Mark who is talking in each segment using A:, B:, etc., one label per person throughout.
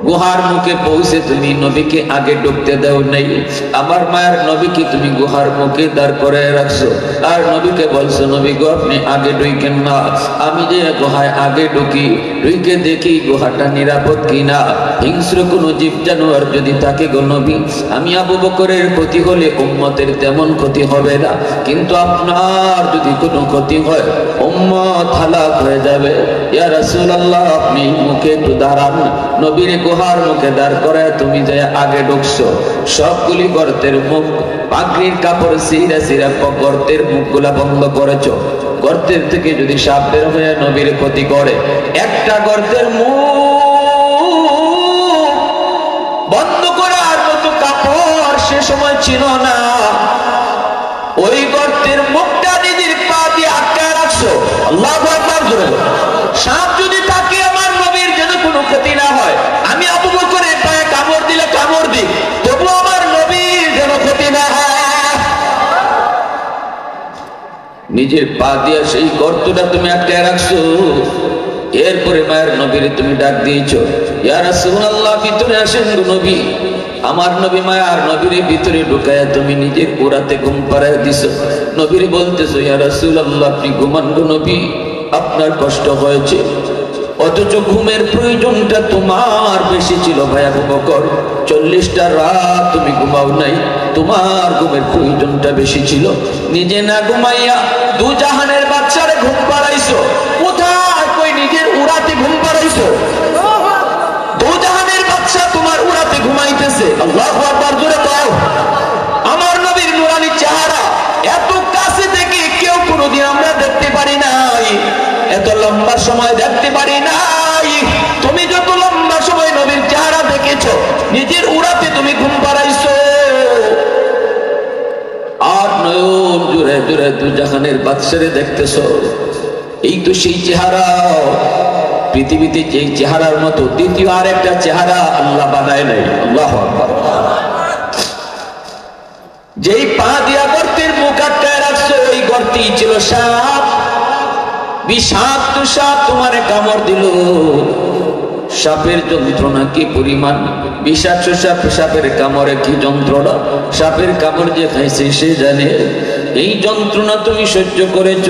A: গুহার মুখে পৌঁছে তুমি নবীকে আগে ঢুকতে দাও নাই। আমার মায়ের নবীকে তুমি গুহার মুখে দাঁড় করে রাখছো, আর নবীকে বলছো নবী গো আপনি আগে ঢুকেন না। আমি যে গুহায় আগে ঢুকি, ঢুকে দেখি গুহাটা নিরাপদ কিনা, হিংস্র কোনো জীব জানোয়ার যদি থাকে গো নবী, আমি আবু বকরের ক্ষতি হলে উম্মতের তেমন ক্ষতি হবে না, কিন্তু আপনার যদি কোনো ক্ষতি হয় উম্মত হালাক হয়ে যাবে। ইয়া রাসূলুল্লাহ আপনি মুখে একটু দাঁড়ান। নবীর গুহার মুখে দাঁড় করে তুমি যে আগে ঢুকছো, সবগুলি গর্তের মুখ পাগড়ির কাপড় সিরা সিরা গর্তের মুখগুলা বন্ধ করেছো। গর্তের থেকে যদি সাপ বের হয়ে নবীর ক্ষতি করে, একটা গর্তের মুখ বন্ধ করার মতো কাপড় সে সময় ছিল না। ওই গর্তের মুখটা নিজের পা দিয়ে আটকায় রাখছো। আল্লাহু আকবার জোরে। সাপ যদি থাকে আমার নবীর যেন কোনো ক্ষতি না হয়। আমি আবু বকরের পায়ে কামড় দিলে কামড় দিই, তবু আমার নবীর যেন ক্ষতি না হয়। নিজের পা দিয়ে সেই গর্তটা তুমি আটকায় রাখছো। এরপরে মায়ের নবীরে তুমি ডাক দিয়েছো, ইয়া রাসূলুল্লাহ ভিতরে আসেন গো নবী। আমার নবী মায়ার নবীর ভিতরে ঢুকায়া তুমি নিজের কোরাতে ঘুম পাড়ায় দিছো। নবীর বলতেছো ইয়া রাসূলুল্লাহ আপনি ঘুমান গো নবী, আপনার কষ্ট হয়েছে, অথচ ঘুমের প্রয়োজনটা তোমার বেশি ছিল। ভাই আবু বকর 40টা রাত তুমি ঘুমাও নাই, তোমার ঘুমের প্রয়োজনটা বেশি ছিল। নিজে না ঘুমাইয়া দু জাহানের বাচ্চারে ঘুম পাড়াইছো। কোথায় কই নিজের উড়াতে ঘুম পাড়াইছো? দু জাহানের বাচ্চা তোমার উড়াতে ঘুমাইতেছে। আল্লাহু আকবার জোরে কও। আমার নবীর নুরানি চেহারা এত কাছে থেকে কেউ কোনোদিন আমরা দেখতে পারি নাই, এত লম্বা সময় দেখতে পারি নাই। তুমি যত লম্বা সময় নবীর চেহারা দেখেছো, নিজের উড়াতে তুমি ঘুম পাড়াইছো। আর নয়ন জুড়ে জুড়ে দু জাহানের বাদশারে দেখতেছো। এই তো সেই চেহারা, পৃথিবীতে যেই চেহারার মতো দ্বিতীয় আর একটা চেহারা আল্লাহ বানায় নাই। আল্লাহু আকবার। যেই পা দিয়া গর্তের মুখ আটকায় রাখছো, ওই গর্তেই ছিল সাপ। বিষাক্ত সাপ তোমারে কামড় দিল। সাপের যন্ত্রণা কি পরিমাণ, বিষাক্ত সাপ, সাপের কামড়ে কি যন্ত্রণা, সাপের কামড় যে খাইছে সে জানে। এই যন্ত্রণা তুমি সহ্য করেছ,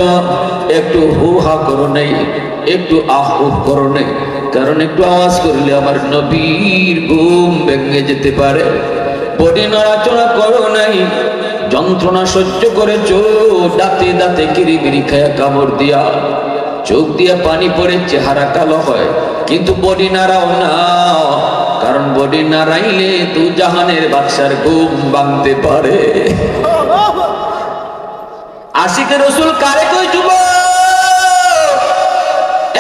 A: একটু হু হা করো নাই, একটু আহ উহ করো নাই, কারণ একটু আওয়াজ করলে আমার নবীর ঘুম ভেঙে যেতে পারে। বডি নড়াচড়া করো নাই, যন্ত্রণা সহ্য করেছ, দাঁতে দাঁতে কিরিমিরি খায়া কামড় দিয়া, চোখ দিয়া পানি পড়ে চেহারা কালো হয়, কিন্তু বডি নাড়াও না, কারণ বডি নাড়াইলে দু জাহানের বাদশার ঘুম ভাঙতে পারে। আশিকে রসুল কারে কই যুবক,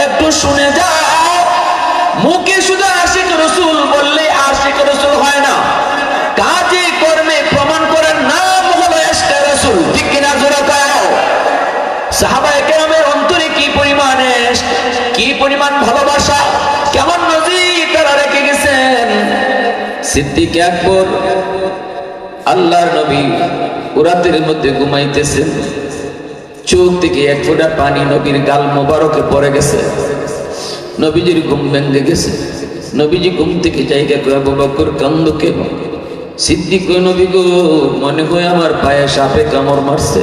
A: একটু শুনে যাও। মুখে শুধু আশিক রসুল বললে আশিক রসুল হয় না, কাজে কর্মে প্রমাণ করার নাম হলো ইশকে রাসূল। ঠিক কিনা জোরে কও। সাহাবায়ে কেরামের অন্তরে কি পরিমাণ ইশক, কি পরিমাণ ভালোবাসা, কেমন নজির তারা রেখে গেছেন। সিদ্দিক আকবর আল্লাহর নবী উরাতের মধ্যে ঘুমাইতেছেন, চোখ থেকে এক ফোঁটা পানি নবীর গাল মোবারকে পড়ে গেছে। নবীজির ঘুম ভেঙে গেছে। নবীজি ঘুম থেকে জায়গা কয়ে আবু বকর কান্দ কেন? সিদ্দিক কই নবী গো, মনে হয় আমার পায়ে সাপে কামড় মারছে।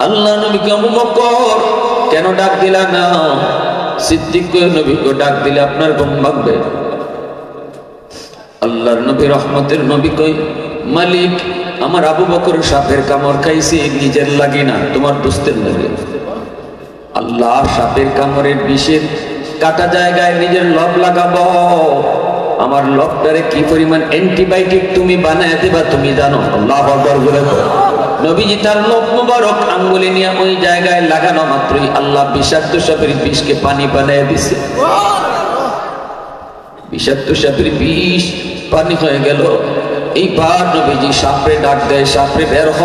A: আল্লাহ নবী আবু বকর কেন ডাক দিলা না? সিদ্দিক কই নবী গো, ডাক দিলে আপনার ঘুম ভাঙবে। আল্লাহর নবী রহমতের নবী কই, মালিক আমার আবু বকর সাপের কামড় খাইছে, নিজের লাগে না, তোমার দোস্তের লাগে। আল্লাহ সাপের কামড়ের বিষের কাটা জায়গায় নিজের লব লাগাবো। আমার লবটারে কি পরিমাণ অ্যান্টিবায়োটিক তুমি বানায় দেবা তুমি জানো। আল্লাহু আকবার বলে নবীজি তার লব মুবারক আঙ্গুলে নিয়ে ওই জায়গায় লাগানো মাত্রই আল্লাহ বিষাক্ত সাপের বিষকে পানি বানায় দিছে। বিষাক্ত সাপের বিষ পানি হয়ে গেল। এইবার নবীজি সাপরে ডাক দেয়, সাপরে বের হ,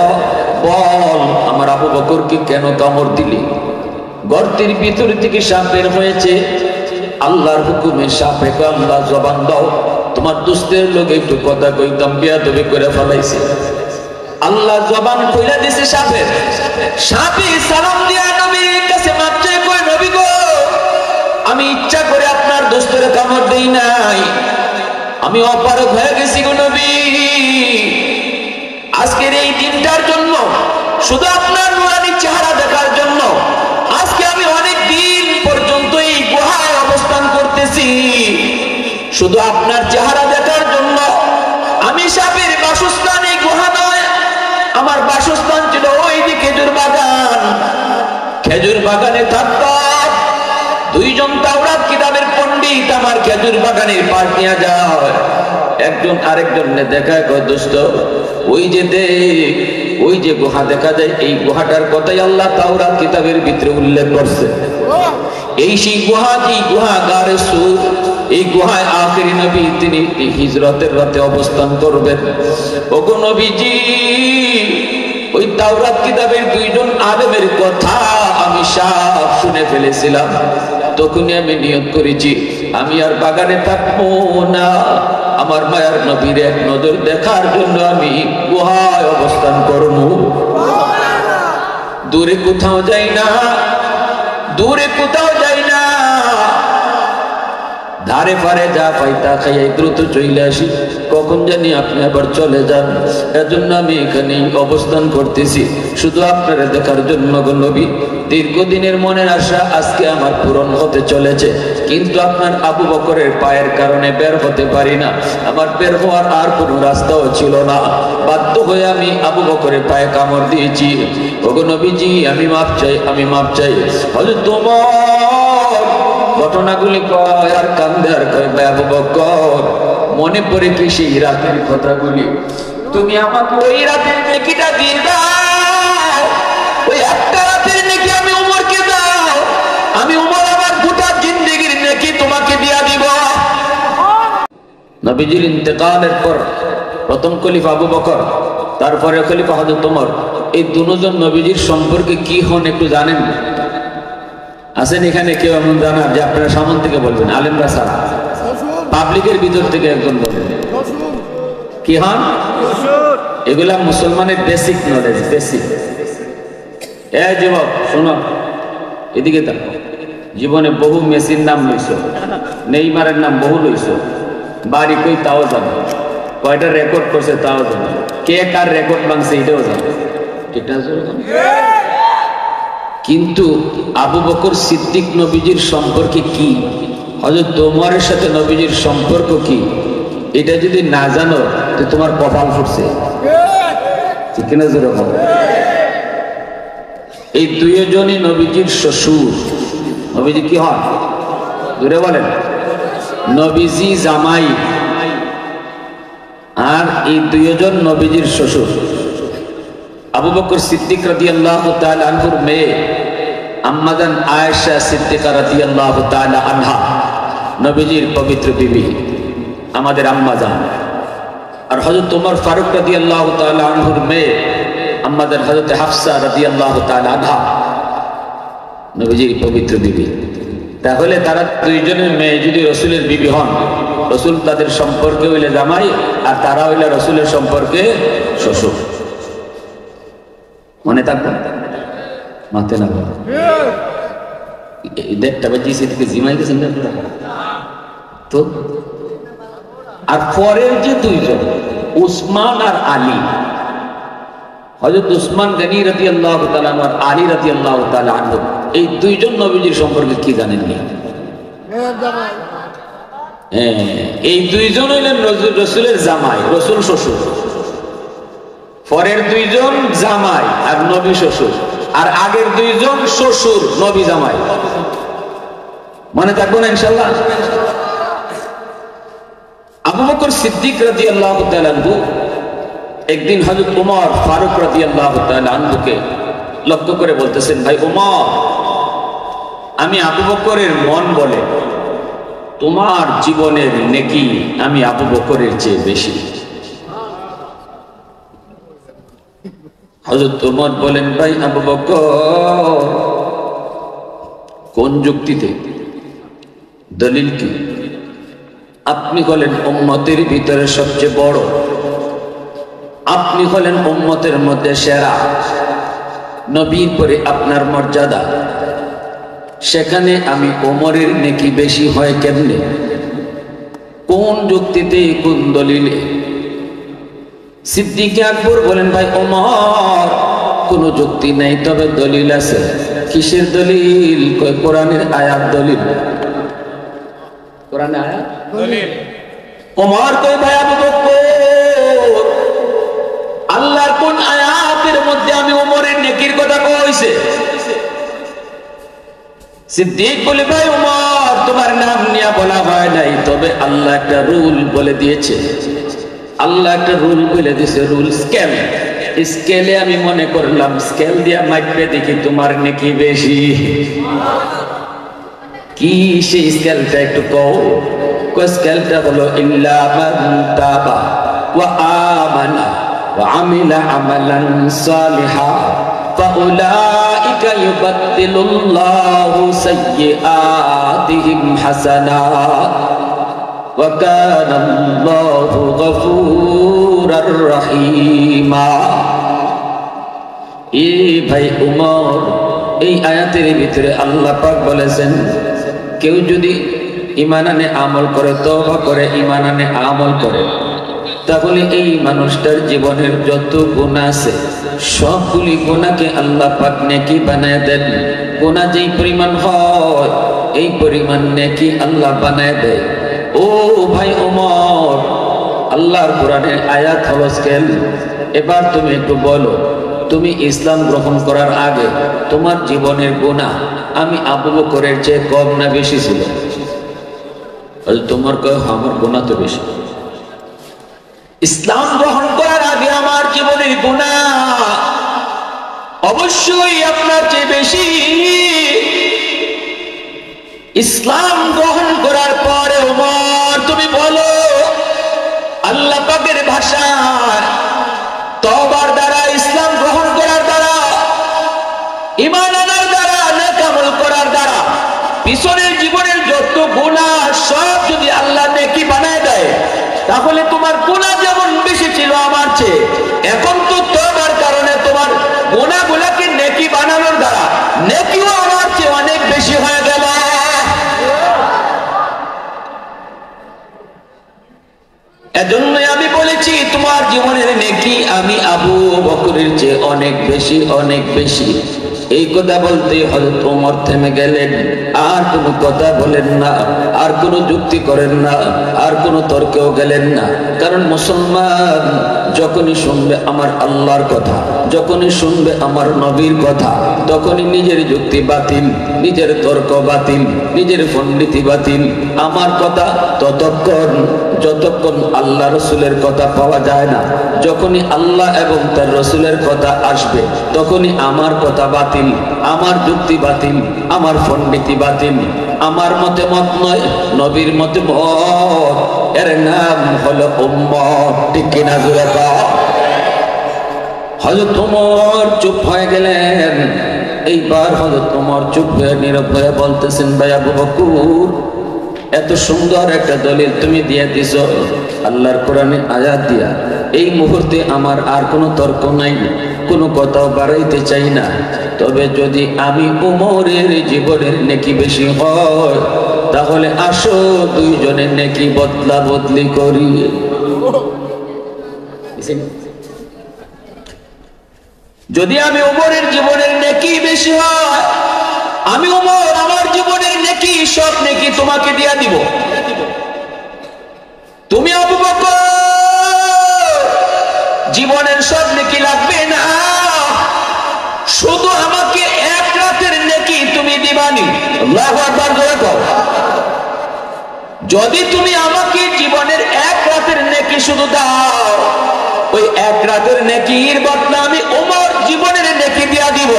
A: বল আমার আবু বকরকে কেন কামড় দিলি? গর্তের ভিতর থেকে সাপ বের হয়েছে। আল্লাহর হুকুমে সাপে কয়, আল্লাহ জবান দাও, তোমার দোস্তের লোক একটু কথা কইতাম, বেয়াদবি করে ফেলাইছে। আল্লাহ জবান খুলে দিছে সাপের। সাপে সালাম দিয়া নবীর কাছে মাপ চেয়ে কয়, নবী গো ইচ্ছা করে আপনার দোস্তের কামড় দেই নাই, আমি অপারগ হয়ে গেছি গো নবী। আজকের এই দিনটার জন্য, শুধু আপনার নুরানি চেহারা দেখার জন্য আজকে আমি অনেক দিন পর্যন্ত এই গুহায় অবস্থান করতেছি। শুধু আপনার চেহারা দেখার জন্য আমি সাপের বাসস্থান এই গুহা নয়, আমার বাসস্থান ছিল ওইদিকে খেজুর বাগান। খেজুর বাগানে থাকতাম, দুইজন তাওরাত কিতাবের পণ্ডিত আমার খেজুর বাগানের পাশ নিয়ে যায়। একজন আরেকজনকে দেখায়, কয় দোস্ত ওই যে দেখ, ওই যে গুহা দেখা যায়, এই গুহাটার কথাই আল্লাহ তাওরাত কিতাবের ভিতরে উল্লেখ করছে। এই সেই গুহা, এই গুহা গারে সুর, এই গুহায় আখেরি নবী তিনি হিজরতের রাতে অবস্থান করবেন। ওগো নবীজি, ওই তাওরাত কিতাবের দুইজন আলেমের কথা আমি সব শুনে ফেলেছিলাম। তখনই আমি নিয়ত করেছি আমি আর বাগানে থাকবো না, আমার মায়ার নবীর এক নজর দেখার জন্য আমি গুহায় অবস্থান করব। দূরে কোথাও যাই না, দূরে কোথাও যাই না, ধারে ফারে যা পাই তা খাইয়ে দ্রুত চলে আসি, কখন জানি আপনি আবার চলে যান। এজন্য আমি এখানে অবস্থান করতেছি শুধু আপনারা দেখার জন্য গো নবী। দীর্ঘদিনের মনের আশা আজকে আমার পূরণ হতে চলেছে, কিন্তু আপনার আবু বকরের পায়ের কারণে বের হতে পারি না। আমার বের হওয়ার আর কোনো রাস্তাও ছিল না, বাধ্য হয়ে আমি আবু বকরের পায়ে কামড় দিয়েছি। ওগো নবীজি, আমি মাপ চাই, আমি মাপ চাই। হযরত তোমার ঘটনাগুলি কয় আর কান্দে আর কয়, আবু বকর মনে পড়ে কি সেই রাতের কথাগুলি? তুমি আমাকে ওই রাতের নেকিটা দিয়ে দাও, ওই একটা রাতের নেকি আমি উমরকে দাও, আমি উমর আমার গোটা জিন্দেগির নেকি তোমাকে দিয়া দিব। নবীজির ইন্তেকালের পর প্রথম খলিফা আবু বকর, তারপরে খলিফা হযরত ওমর, এই দুজন নবীজির সম্পর্কে কি হন একটু জানেন? আছেন এখানে কেউ এমন জানার যে আপনারা সামন থেকে বলবেন? আলেমরা ছাড়া পাবলিকের ভিতর থেকে একজন বলবেন কি হন? এগুলা মুসলমানের বেসিক নলেজ, বেসিক। এ যুবক শোনো, এদিকে দেখো, জীবনে বহু মেসির নাম লইছ, নেইমারের নাম বহু লইছ, বাড়ি কই তাও জানো, কয়টা রেকর্ড করছে তাও জানো, কে কার রেকর্ড ভাঙছে এটাও জানো, ঠিক না? কিন্তু আবু বকর সিদ্দিক নবীজির সম্পর্কে কি, হযরত ওমরের সাথে নবীজির সম্পর্ক কি, এটা যদি না জানো তো তোমার কপাল ফুটছে, ঠিক কিনা? জোরে বলো। এই দুইজনই নবীজির শ্বশুর। নবীজি কি হন? জোরে বলেন। নবীজি জামাই, আর এই দুইজন নবীজির শ্বশুর। আবু বকর সিদ্দিক রাদিয়াল্লাহু তাআলা আনহুর মেয়ে আম্মাজান আয়েশা সিদ্দিকা রাদিয়াল্লাহু তাআলা আনহা, নবীজির পবিত্র বিবি, আমাদের আম্মাজান। আর হযরত ওমর ফারুক রাদিয়াল্লাহু তাআলা আনহুর মেয়ে আম্মাজান হযরত হাফসা রাদিয়াল্লাহু তাআলা আনহা, নবীজির পবিত্র বিবি। তাহলে তারা দুইজনের মেয়ে যদি রাসূলের বিবি হন, রাসূল তাদের সম্পর্কে হইলে জামাই, আর তারা হইলে রাসূলের সম্পর্কে শ্বশুর। মনে থাকবে? মাতে না দেড়টা বাজিয়েছে থেকে জিমাই গেছেন তো। আর পরের যে দুইজন উসমান আর আলী, হযরত উসমান গনি রাদিয়াল্লাহু তাআলা আর আলী রাদিয়াল্লাহু তাআলা আনহু, এই দুইজন নবীজির সম্পর্কে কি জানেননি? এই দুইজন হইলেন রাসূলের জামাই, রাসূল শ্বশুর। পরের দুইজন জামাই আর নবী শ্বশুর, আর আগের দুইজন শ্বশুর নবী জামাই। মনে থাকবো না ইনশাআল্লাহ? আবু বকর সিদ্দিক রাদিয়াল্লাহু তাআলা আনহু একদিন হযরত ওমর ফারুক রাদিয়াল্লাহু তাআলা আনহুকে লক্ষ্য করে বলতেছেন, ভাই ওমর, আমি আবু বকরের মন বলে তোমার জীবনের নেকি আমি আবু বকরের চেয়ে বেশি। হযরত ওমর বলেন, ভাই আবু বকর, কোন যুক্তিতে? দলিল কি? আপনি হলেন উম্মতের ভিতরে সবচেয়ে বড়, আপনি হলেন উম্মতের মধ্যে সেরা, নবীর পরে আপনার মর্যাদা। সেখানে আমি ওমরের নেকি বেশি হয় কেমনে? কোন যুক্তিতে, কোন দলিলে? সিদ্দিক আকবর বলেন, ভাই ওমর, কোন যুক্তি নেই, তবে দলিল আছে। কিসের দলিল? কয় কোরআনের আয়াত দলিল। কোরআনের আয়াত দলিল। ওমর কয়, ভাই আবু বকর, আল্লাহর কোন আয়াতের মধ্যে আমি ওমরের নেকির কথা কইছে? সিদ্দিক বলে, ভাই ওমর, তোমার নাম নিয়ে বলা হয় নাই, তবে আল্লাহ একটা রুল বলে দিয়েছে। আল্লাহ একটা রুল বলে দিয়েছে, রুল স্কেল। স্কেলে আমি মনে করলাম স্কেল দিয়া মাপবে দেখি তোমার নেকি বেশি। কি সেই স্কেলটা একটু কও? স্কেলটা হলো ইল্লা মান তাবা ওয়া আমানা ওয়া আমিলা আমালান সালিহা ফাউলাইকা ইউবাদদিলুল্লাহু সাইয়্যাতিহিম হাসানাত ওয়া কানাল্লাহু গফুরার রহিমা। ভাই উমর, এই আয়াতের ভিতরে আল্লাহ পাক বলেছেন, কেউ যদি ঈমান আনে, আমল করে, তওবা করে, ঈমান আনে, আমল করে, তাহলে এই মানুষটার জীবনের যত গুনাহ আছে সবগুলি গুনাহকে আল্লাহ পাক নেকি বানায় দেন। গুনাহ যেই পরিমাণ হয় এই পরিমাণ নেকি আল্লাহ বানায় দেয়। ও ভাই ওমর, আল্লাহর কোরআনের আয়াত হলো স্কেল। এবার তুমি একটু বলো, তুমি ইসলাম গ্রহণ করার আগে তোমার জীবনের গুনাহ আমি আবু বকরের চেয়ে কম না বেশি ছিল? তোমার কয় আমার গুনাহ তো বেশি। ইসলাম গ্রহণ করার আগে আমার জীবনের গুনাহ অবশ্যই আপনার চেয়ে বেশি। ইসলাম গ্রহণ করার পরে ওমর তুমি বলো, আল্লাহ পাকের ভাষায় তওবার দ্বারা, ইসলাম গ্রহণ করার দ্বারা, ঈমান আনার দ্বারা, নেক আমল করার দ্বারা পিছনের জীবনের যত গুনাহ সব যদি আল্লাহ নেকি বানায় দেয়, তাহলে তোমার গুনাহ যেমন বেশি ছিল আমার চেয়ে, এখন তো তওবার কারণে তোমার গুনাহগুলোকে নেকি বানানোর দ্বারা নেকিও আমার চেয়ে অনেক বেশি হয়ে গেল। এজন্যই আমি বলেছি তোমার জীবনের নেকি আমি আবু বকরের চেয়ে অনেক বেশি, অনেক বেশি। এই কথা বলতে হযরত ওমর থেমে গেলেন, আর কোনো কথা বলেন না, আর কোনো যুক্তি করেন না, আর কোনো তর্কেও গেলেন না। কারণ মুসলমান যখনই শুনবে আমার আল্লাহর কথা, যখনই শুনবে আমার নবীর কথা, তখনই নিজের যুক্তি বাতিল, নিজের তর্ক বাতিল, নিজের পণ্ডিতি বাতিল। আমার কথা ততক্ষণ যতক্ষণ আল্লাহ রসুলের কথা পাওয়া যায় না, যখনই আল্লাহ এবং তার রসুলের কথা আসবে তখনই আমার কথা বাতিল, আমার যুক্তি বাতিল, আমার পণ্ডিতি বাতিল। আমার মতে মত নয়, নবীর মতে মত, এর নাম হলো উম্মত। ঠিক কিনা জোরে কও? হযরত ওমর চুপ হয়ে গেলেন। এইবার হযরত ওমর চুপ হয়ে নীরব হয়ে বলতেছেন, ভাই আবু বকর, এত সুন্দর একটা দলিল তুমি দিয়ে দিছো আল্লাহর কোরআনে আয়াত দিয়া, এই মুহূর্তে আমার আর কোনো তর্ক নাই, কোনো কথাও বাড়াইতে চাই না। তবে যদি আমি ওমরের জীবনের নেকি বেশি হয়, তাহলে আসো দুইজনের নেকি বদলা বদলি করি। যদি আমি ওমরের জীবনের নেকি বেশি হয়, আমি ওমর আমার জীবনের নেকি সব নেকি তোমাকে দিয়া দিব। তুমি আবু বকর জীবনের সব নেকি লাগবে না, শুধু আমাকে এক রাতের নেকি তুমি দিবানি। আল্লাহু আকবার জোরে কও। যদি তুমি আমাকে জীবনের এক রাতের নেকি শুধু দাও, ওই এক রাতের নেকির বদলা আমি ওমর জীবনের নেকি দিয়া দিব।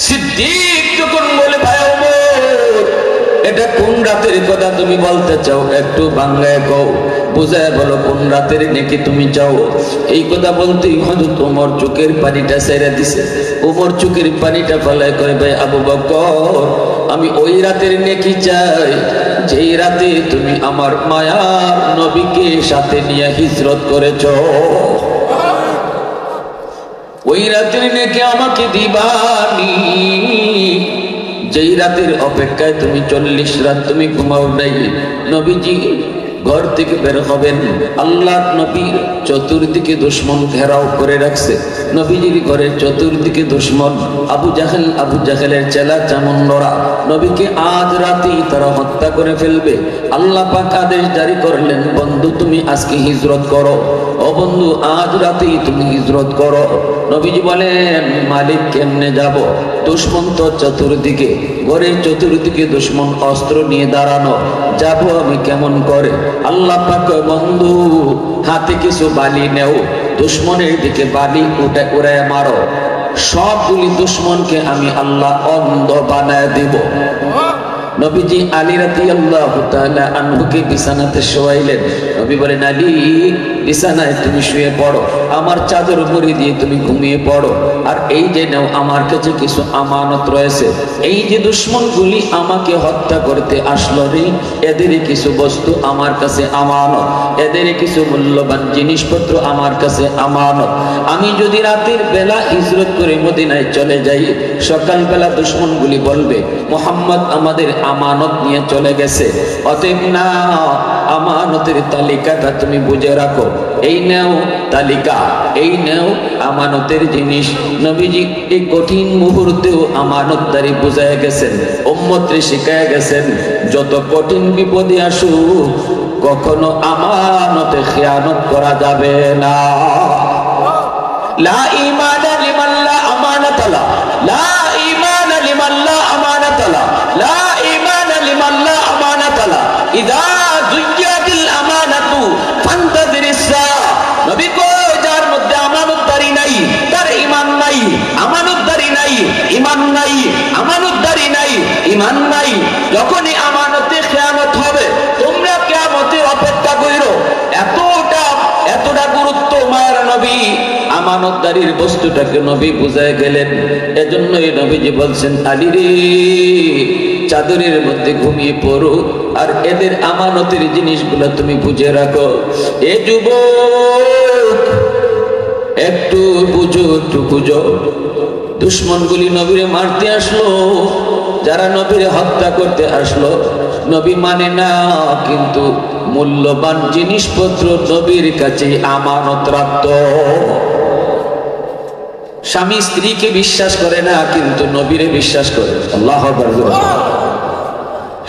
A: সিদ্দিক যখন বলে, ভাই ওমর, এটা কোন রাতের কথা তুমি বলতে চাও? একটু বাংলায় কও, বুঝায় বলো কোন রাতের নেকি তুমি চাও। এই কথা বলতেই হযরত ওমর চোখের পানিটা ছেড়ে দিছে। ওমর চোখের পানিটা ফলায় করে, ভাই আবু বকর, আমি ওই রাতের নেকি চাই যেই রাতে তুমি আমার মায়ার নবীকে সাথে নিয়ে হিজরত করেছো। ওই রাতের নেকি আমাকে দিবানি যেই রাতের অপেক্ষায় তুমি 40 রাত তুমি ঘুমাও নাই। নবীজি ঘর থেকে বের হবেন, আল্লাহর নবীর চতুর্দিকে দুশমন ঘেরাও করে রাখছে। নবীজির ঘরের চতুর্দিকে দুশমন, আবু জাহেলের চেলা চামুন্ডরা নবীকে আজ রাতেই তারা হত্যা করে ফেলবে। আল্লাহ পাক আদেশ জারি করলেন, বন্ধু তুমি আজকে হিজরত করো। ও বন্ধু, আজ রাতেই তুমি হিজরত করো। নবীজি বলেন, মালিক কেমনে যাব? দুশমন তো চতুর্দিকে, ঘরের চতুর্দিকে দুশমন অস্ত্র নিয়ে দাঁড়ানো, যাব আমি কেমন করে? আল্লাহ পাক, বন্ধু হাতে কিছু বালি নেও, দুশমনের দিকে বালি উড়ায় মারো, সবগুলি দুশমনকে আমি আল্লাহ অন্ধ বানায় দিব। নবীজি আলী রাদিয়াল্লাহু তাআলা আনহুকে বিছানাতে শোয়াইলেন। নবী বলেন, আলী বিছানায় তুমি শুয়ে পড়ো, আমার চাদর মুড়ি দিয়ে তুমি ঘুমিয়ে পড়ো। আর এই যে নাও, আমার কাছে কিছু আমানত রয়েছে, এই যে দুশমনগুলি আমাকে হত্যা করতে আসলো রে, এদের কিছু বস্তু আমার কাছে আমানত, এদের কিছু মূল্যবান জিনিসপত্র আমার কাছে আমানত। আমি যদি রাতের বেলা হিজরত করে মদিনায় চলে যাই, সকালবেলা দুশমনগুলি বলবে মুহাম্মদ আমাদের আমানত নিয়ে চলে গেছে। অতএব না, আমানতের তালিকাটা তুমি বুঝে রাখো। এই নাও তালিকা, এই নাও আমানতের জিনিস। নবীজি এই কঠিন মুহূর্তেও আমানতদারি বুঝায় গেছেন, উম্মতকে শিখায় গেছেন, যত কঠিন বিপদে আসুক কখনো আমানতে খেয়ানত করা যাবে না। লা ঈমানা লিমান লা আমানাতা লা, লা ঈমানা লিমান লা আমানাতা লা, লা ঈমানা লিমান লা আমানাতা লা, ইযা যুয়্যাতিল আমানাতু ফান্তাযিরিস সাআ। নবী কই, যার মধ্যে আমানতদারি নাই তার ঈমান নাই, আমানতদারি নাই ঈমান নাই, আমানতদারি নাই ঈমান নাই। যখনই আমানতে খেয়ানত হবে, তোমরা কিয়ামতের অপেক্ষা কইরো। এতটা গুরুত্ব মায়ের নবী আমানতদারির বস্তুটাকে নবী বুঝায় গেলেন। এজন্যই নবীজি বলছেন, আলী রে চাদরের মধ্যে ঘুমিয়ে পড়ো, আর এদের আমানতের জিনিসগুলো তুমি বুঝে রাখো। এ যুবক একটু বুঝো, একটু বুঝো। দুশমনগুলি নবীরে মারতে আসলো, যারা নবীরে হত্যা করতে আসলো, নবী মানে না, কিন্তু মূল্যবান জিনিসপত্র নবীর কাছে আমানত রাখত। স্বামী স্ত্রীকে বিশ্বাস করে না, কিন্তু নবীরে বিশ্বাস করে। আল্লাহু আকবার।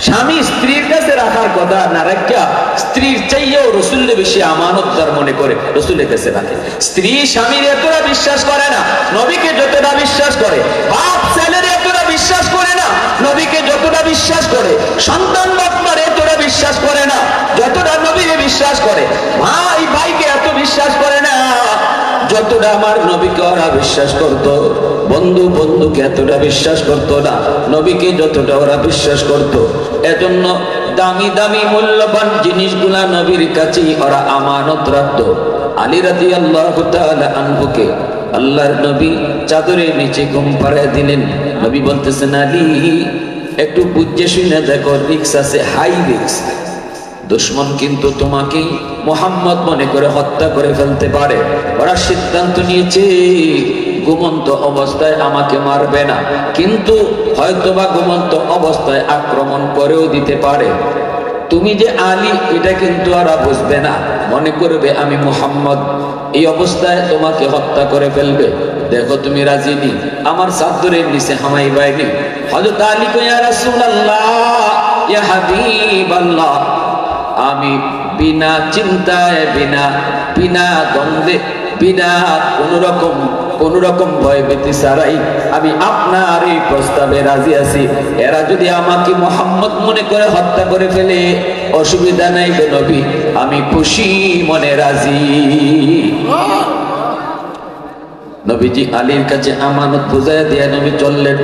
A: স্বামী স্ত্রীর কাছে রাখার কথা না রাখা, স্ত্রীর চাইয়েও রসুলকে বেশি আমানতদার মনে করে রসুলের কাছে রাখে। স্ত্রী স্বামীর এতটা বিশ্বাস করে না নবীকে যতটা বিশ্বাস করে, বাপ ছেলের এতটা বিশ্বাস করে না নবীকে যতটা বিশ্বাস করে, সন্তান বাপমার এতটা বিশ্বাস করে না যতটা নবীকে বিশ্বাস করে, ভাই ভাইকে এত বিশ্বাস করে না যতটা আমার নবীকে ওরা বিশ্বাস করত, বন্ধু বন্ধুকে এতটা বিশ্বাস করত না নবীকে যতটা ওরা বিশ্বাস করত। এজন্য দামি দামি মূল্যবান জিনিসগুলা নবীর কাছেই ওরা আমানত রাখত। আলী রাদিয়াল্লাহু তাআলা আনহুকে আল্লাহর নবী চাদরের নিচে ঘুম পাড়ায় দিলেন। নবী বলতেছেন, আলী একটু বুঝে শুনে দেখো, রিক্স আছে, হাই রিক্স। দুশমন কিন্তু তোমাকেই মুহাম্মদ মনে করে হত্যা করে ফেলতে পারে। ওরা সিদ্ধান্ত নিয়েছে ঘুমন্ত অবস্থায় আমাকে মারবে না, কিন্তু হয়তোবা ঘুমন্ত অবস্থায় আক্রমণ করেও দিতে পারে। তুমি যে আলী এটা কিন্তু ওরা বুঝবে না, মনে করবে আমি মুহাম্মদ, এই অবস্থায় তোমাকে হত্যা করে ফেলবে। দেখো তুমি রাজি নি, আমার চাদরের নিচে হামাই বাইনি। হযরত আলী কই, ইয়া রাসূলুল্লাহ, ইয়া হাবিবাল্লাহ, আমি বিনা চিন্তায় বিনা দ্বন্দ্বে বিনা কোন রকম ভয় ভীতি ছাড়াই আমি আপনার এই প্রস্তাবে রাজি আছি। এরা যদি আমাকে মুহাম্মদ মনে করে হত্যা করে ফেলে অসুবিধা নাই গো নবী, আমি খুশি মনে রাজি। নবীজি আলীর কাছে আমানত বুঝাইয়া দিয়ে নবী চললেন।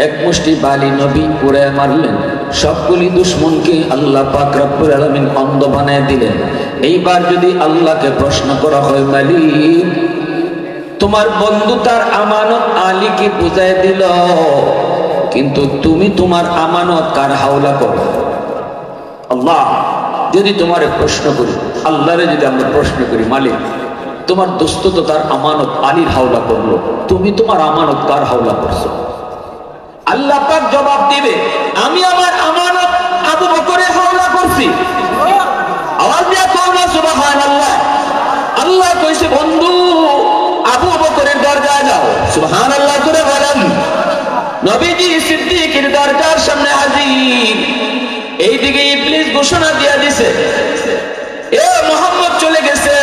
A: এক মুষ্টি বালি নবী উড়ায় মারলেন, সবগুলি দুশমনকে আল্লাহ পাক রব্বুল আলামিন অন্ধ বানায় দিলেন। এইবার যদি আল্লাহকে প্রশ্ন করা হয়, মালিক তোমার বন্ধু তার আমানত আলীকে বুঝায় দিল, কিন্তু তুমি তোমার আমানত কার হাওলা করো? আল্লাহ যদি তোমারে প্রশ্ন করি, আল্লাহরে যদি আমরা প্রশ্ন করি, মালিক তোমার দোস্ত তো তার আমানত আলীর হাওলা করলো, তুমি তোমার আমানত কার হাওলা করছো? আল্লাহ পাক জবাব দিবে, আমি আমার আমানত আবু বকরের হাওলা করছি। আওয়াজ দিয়া কও না সুবহানাল্লাহ। আল্লাহ কইছে বন্ধু আবু বকরের দরজায় যাও, সুবহানাল্লাহ করে বলেন। নবীজি সিদ্দিকের দরজার সামনে হাজির। এইদিকে ইবলিস ঘোষণা দিয়া দিছে, এ মুহাম্মদ চলে গেছে।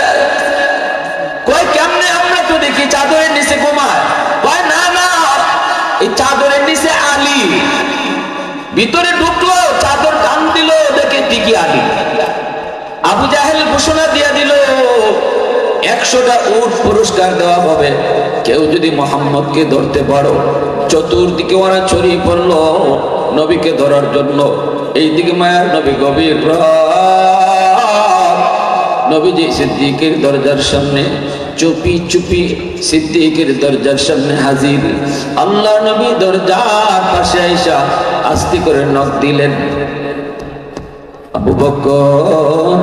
A: কয় কেমনে? আমরা তো দেখি চাদরের নিচে ঘুমায়। কয় না না, এই চাদরের নিচে আলী। ভিতরে ঢুকলো, চাদর টান দিল, দেখে ঠিকই আলী। আবু জাহেল ঘোষণা দিয়া দিল 100টা উট পুরস্কার দেওয়া হবে কেউ যদি মুহাম্মদকে ধরতে পারো। চতুর্দিকে ওরা ছড়িয়ে পড়ল নবীকে ধরার জন্য। এইদিকে মায়ার নবী গভীর রাত, নবীজি সিদ্দিকের দরজার সামনে চুপি চুপি সিদ্দিকের দরজার সামনে হাজির। আল্লাহ নবী দরজার পাশে আইসা আস্তে করে নক দিলেন। আবু বকর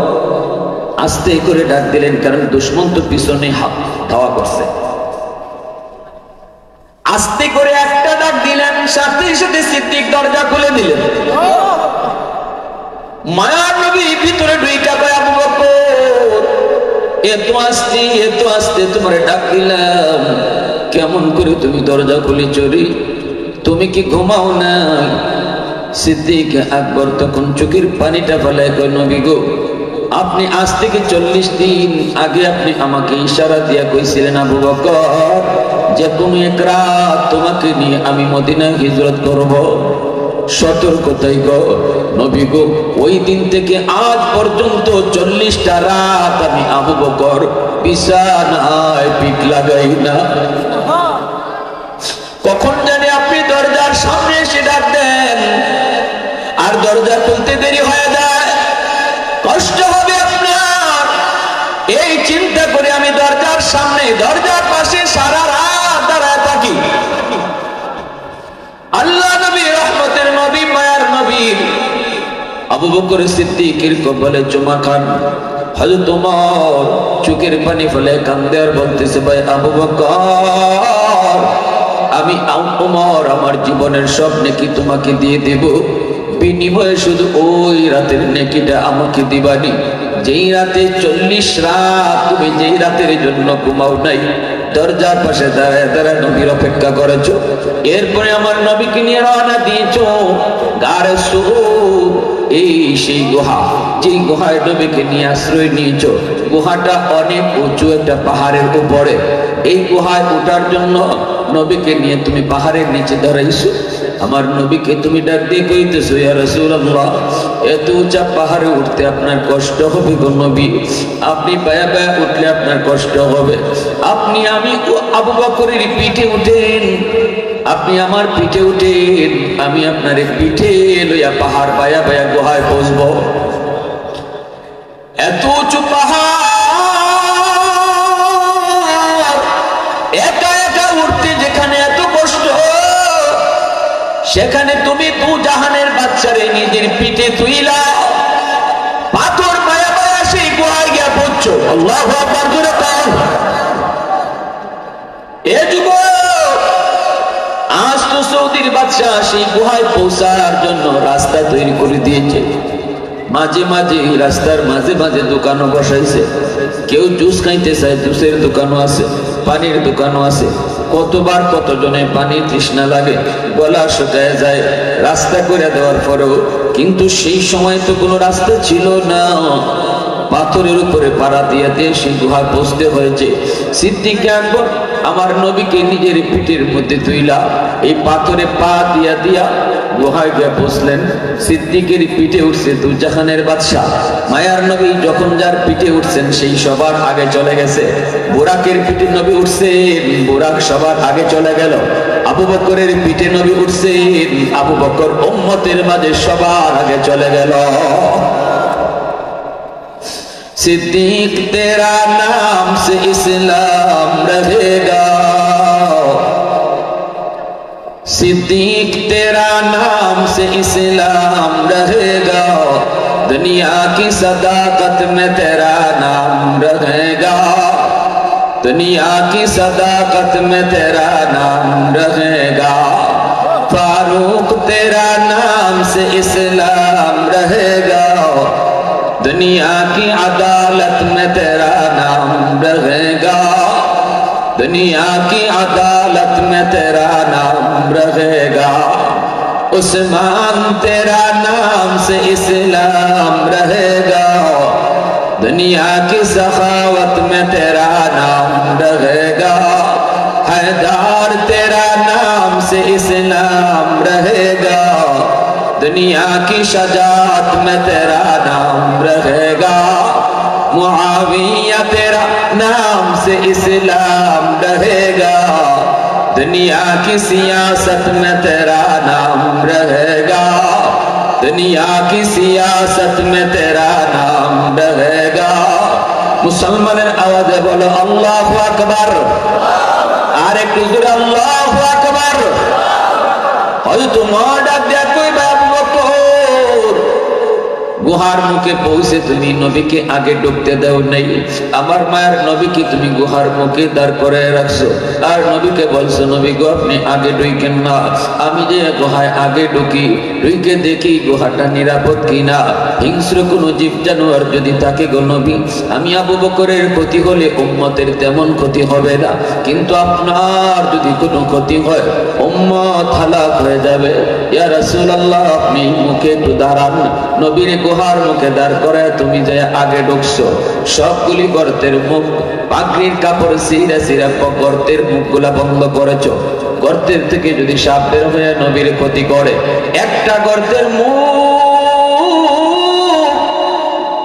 A: আস্তে করে ডাক দিলেন, কারণ দুশমন তো পিছনে ধাওয়া করছে। আস্তে করে একটা ডাক দিলেন, সাথে সাথে সিদ্দিক দরজা খুলে দিলেন। মায়ার নবী ভিতরে ঢুইকা কয়, আবু বকর এত আস্তে তোমারে ডাক দিলাম, কেমন করে তুমি দরজা খুলে চুরি? তুমি কি ঘুমাও না? সিদ্দিক আকবর তখন চোখের পানিটা ফেলায় কয়, নবী গো, আপনি আজ থেকে 40 দিন আগে আপনি আমাকে ইশারা দিয়া কইছিলেন আবু বকর যে কোনো এক রাত তোমাকে নিয়ে আমি মদিনায় হিজরত করব। সতর্কতাই গো নবী গো, ওই দিন থেকে আজ পর্যন্ত 40টা রাত আমি আবু বকর বিছানায় পিঠ লাগাই না। কখন জানি আপনি দরজার সামনে এসে ডাক দেন, আর দরজা খুলতে দেরি হয়ে যায়, কষ্ট হবে আপনার। এই চিন্তা করে আমি দরজার সামনে, দরজার পাশে সারা রাত দাঁড়ায় থাকি। আল্লাহ নবী, রহমতের নবী, মায়ার নবী আবু বকর সিদ্দিকের কপালে চুমা খান। হযরত ওমর চোখের পানি ফেলে কান্দে আর বলতেছে, ভাই আবু বকর, আমি ওমর আমার জীবনের সব নেকি তোমাকে দিয়ে দেব, বিনিময়ে শুধু ওই রাতের নেকিটা আমাকে দিবানি যেই রাতে 40 রাত তুমি যেই রাতের জন্য ঘুমাও নাই, দরজার পাশে দাঁড়ায় দাঁড়ায় নবীর অপেক্ষা করেছো, এরপরে আমার নবীকে নিয়ে রওনা দিয়েছো গারে সুর, এই সেই গুহা, যেই গুহায় নবীকে নিয়ে আশ্রয় নিয়েছো। গুহাটা অনেক উঁচু একটা পাহাড়ের উপরে। এই গুহায় ওঠার জন্য নবীকে নিয়ে তুমি পাহাড়ের নিচে দাঁড়াইছো। আমার নবীকে তুমি ডাক দিয়ে কইতেছো, ইয়া রাসূলুল্লাহ, এত উঁচা পাহাড়ে উঠতে আপনার কষ্ট হবে গো নবী, আপনি পায়া পায়া উঠলে আপনার কষ্ট হবে। আপনি আমি আবু বকরের পিঠে উঠেন, আপনি আমার পিঠে উঠেন, আমি আপনার পিঠে লইয়া পাহাড় পায়া পায়া গুহায় পৌঁছবো। এত উঁচু পাহাড় একা একা উঠতে যেখানে এত কষ্ট, সেখানে তুমি দু জাহানের বাচ্চারে নিজের পিঠে তুইলা পাথর পায়া পায়া সেই গুহায় গিয়া পড়ছো। আল্লাহু আকবার জোরে কও। এ যুবক, আজ তো সৌদির বাদশা সেই গুহায় পৌঁছার জন্য রাস্তা তৈরি করে দিয়েছে। মাঝে মাঝে রাস্তার মাঝে মাঝে দোকানও বসাইছে। কেউ জুস খাইতে চায়, জুসের দোকানও আছে, পানির দোকানও আছে। কতবার কতজনের পানি তৃষ্ণা লাগে, গলা শুকায় যায় রাস্তা করে দেওয়ার পরেও। কিন্তু সেই সময় তো কোনো রাস্তা ছিল না, পাথরের উপরে পাড়া দিয়ে দিয়ে সেই গুহায় পৌঁছতে হয়েছে। সিদ্দিক আকবর আমার নবীকে নিজের পিঠের মধ্যে তুইলা এই পাথরে পা দিয়া দিয়া গুহায় গিয়ে পৌঁছলেন। সিদ্দিকের পিঠে উঠছে দু জাহানের বাদশা। মায়ার নবী যখন যার পিঠে উঠছেন সেই সবার আগে চলে গেছে। বুরাকের পিঠে নবী উঠছেন, বুরাক সবার আগে চলে গেল। আবু বকরের পিঠে নবী উঠছেন, আবু বকর উম্মতের মাঝে সবার আগে চলে গেল। सिद्दीक तेरा नाम से इस्लाम रहेगा, सिद्दीक तेरा नाम से इस्लाम रहेगा, दुनिया की सदाकत में तेरा नाम रहेगा। दुनिया की सदाकत में तेरा नाम रहेगा, फारूक तेरा नाम से इस्लाम रहेगा, दुनिया की अदालत में तेरा नाम रहेगा, दुनिया की अदालत में तेरा नाम रहेगा, उस्मान तेरा नाम से इस्लाम रहेगा, दुनिया की सखावत में तेरा नाम रहेगा, हैदर तेरा नाम से इस्लाम रहेगा, दुनिया की शजाअत में तेरा नाम रहेगा, मुआविया तेरा नाम से इस्लाम रहेगा, दुनिया की सियासत में तेरा नाम रहेगा, दुनिया की सियासत में तेरा नाम रहेगा। मुसलमाনের आवाज़े बोलो अल्लाहु আকবার, আর একটু জোরে আল্লাহু আকবার। হয়তো মডা দেখো বাবু বকর গুহার মুখে পৌঁছে তুমি নবীকে আগে ঢুকতে দাও নাই, আমার মায়ের নবীকে তুমি গুহার মুখে দাঁড় করে রাখছো, আর নবীকে বলছো নবী গো আপনি আগে ঢুকেন না, আমি যে গুহায় আগে ঢুকি ঢুকে দেখি গুহাটা নিরাপদ কিনা, হিংস্র কোনো জীব জানোয়ার যদি থাকে গো নবী, আমি আবু বকরের ক্ষতি হলে উম্মতের তেমন ক্ষতি হবে না, কিন্তু আপনার যদি কোনো ক্ষতি হয় উম্মত হালাক হয়ে যাবে। ইয়া রাসূলুল্লাহ আপনি মুখে একটু দাঁড়ান। নবীর গুহার মুখে দাঁড় করে তুমি যে আগে ঢুকছো, সবগুলি গর্তের মুখ পাগড়ির কাপড় সিরা সিরা গর্তের মুখগুলা বন্ধ করেছো, গর্তের থেকে যদি সাপ বের হয়ে নবীর ক্ষতি করে, একটা গর্তের মুখ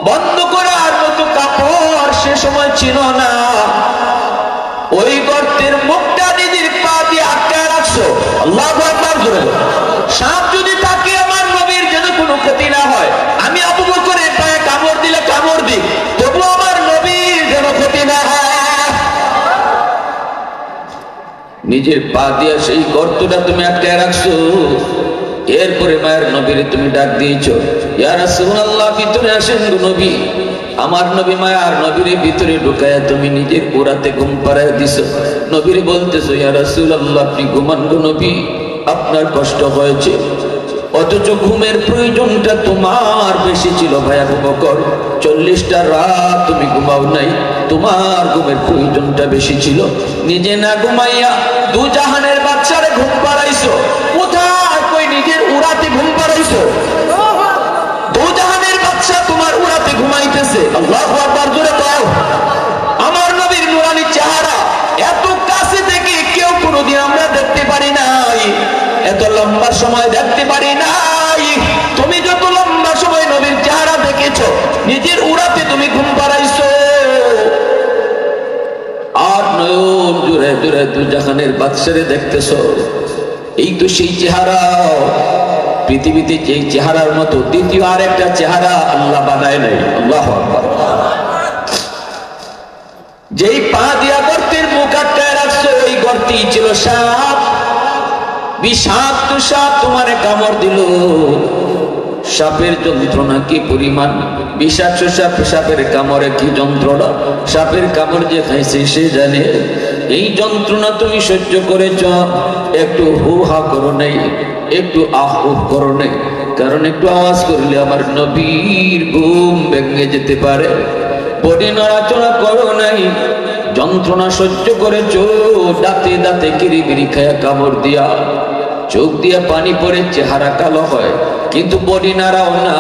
A: বন্ধ করার মতো কাপড় সে সময় ছিল না, ওই গর্তের মুখটা নিজের পা দিয়ে আটকায় রাখছো। আল্লাহু আকবার জোরে বলো। সাপ যদি থাকে আমার নবীর যেন কোনো ক্ষতি না হয়, আমি আবু বকরের পায়ে কামড় দিলে কামড় দিই, তবু আমার নবীর যেন ক্ষতি না হয়। নিজের পা দিয়ে সেই গর্তটা তুমি আটকায় রাখছো, এরপরে মায়ের নবীরে তুমি ডাক দিয়েছো ইয়া রাসূলুল্লাহ ভিতরে আসেন গো নবী। আমার নবী মায়ার নবীরে ভিতরে ঢুকায়া তুমি নিজের পুরাতে ঘুম পাড়ায় দিছো, নবীরে বলতেছো ইয়া রাসূলুল্লাহ আপনি ঘুমান গো নবী, আপনার কষ্ট হয়েছে, অথচ ঘুমের প্রয়োজনটা তোমার বেশি ছিল ভাই আবু বকর, 40টা রাত তুমি ঘুমাও নাই, তোমার ঘুমের প্রয়োজনটা বেশি ছিল, নিজে না ঘুমাইয়া দু জাহানের বাচ্চারে ঘুম পাড়াইছো, কোথায় কই নিজের উড়াতে ঘুম পাড়াইছো, দু জাহানের বাচ্চা তোমার উড়াতে ঘুমাইতেছে। আল্লাহু আকবার জোরে বলো। আমার নবীর নুরানি চেহারা এত কাছে থেকে কেউ কোনোদিন আমরা দেখতে পারি নাই, এত লম্বা সময় দেখতে পারি নাই। তুমি যত লম্বা সময় নবীর চেহারা দেখেছো, নিজের উড়াতে তুমি ঘুম পাড়াইছো, আর নয়ন জুড়ে জুড়ে দু জাহানের বাদশারে দেখতেছো। এই তো সেই চেহারা, পৃথিবীতে যেই চেহারার মতো দ্বিতীয় আরেকটা চেহারা আল্লাহ বানায় নাই। আল্লাহু আকবার। যেই পা দিয়া গর্তের মুখ আটকায় রাখছো, ওই গর্তেই ছিল সাপ, বিষাক্ত সাপ তোমারে কামড় দিল। সাপের যন্ত্রণা কি পরিমাণ, বিষাক্ত সাপ, সাপের কামড়ে কি যন্ত্রণা, সাপের কামড় যে খাইছে সে জানে। এই যন্ত্রণা তুমি সহ্য করেছ, একটু হু হা করো নাই, একটু আহ উহ করো নাই, কারণ একটু আওয়াজ করলে আমার নবীর ঘুম ভেঙে যেতে পারে। বডি নড়াচড়া করো নাই, যন্ত্রণা সহ্য করেছ, দাঁতে দাঁতে কিরিবিরি খায়া কামড় দিয়া, চোখ দিয়া পানি পড়ে চেহারা কালো হয়, কিন্তু বডি নাড়াও না,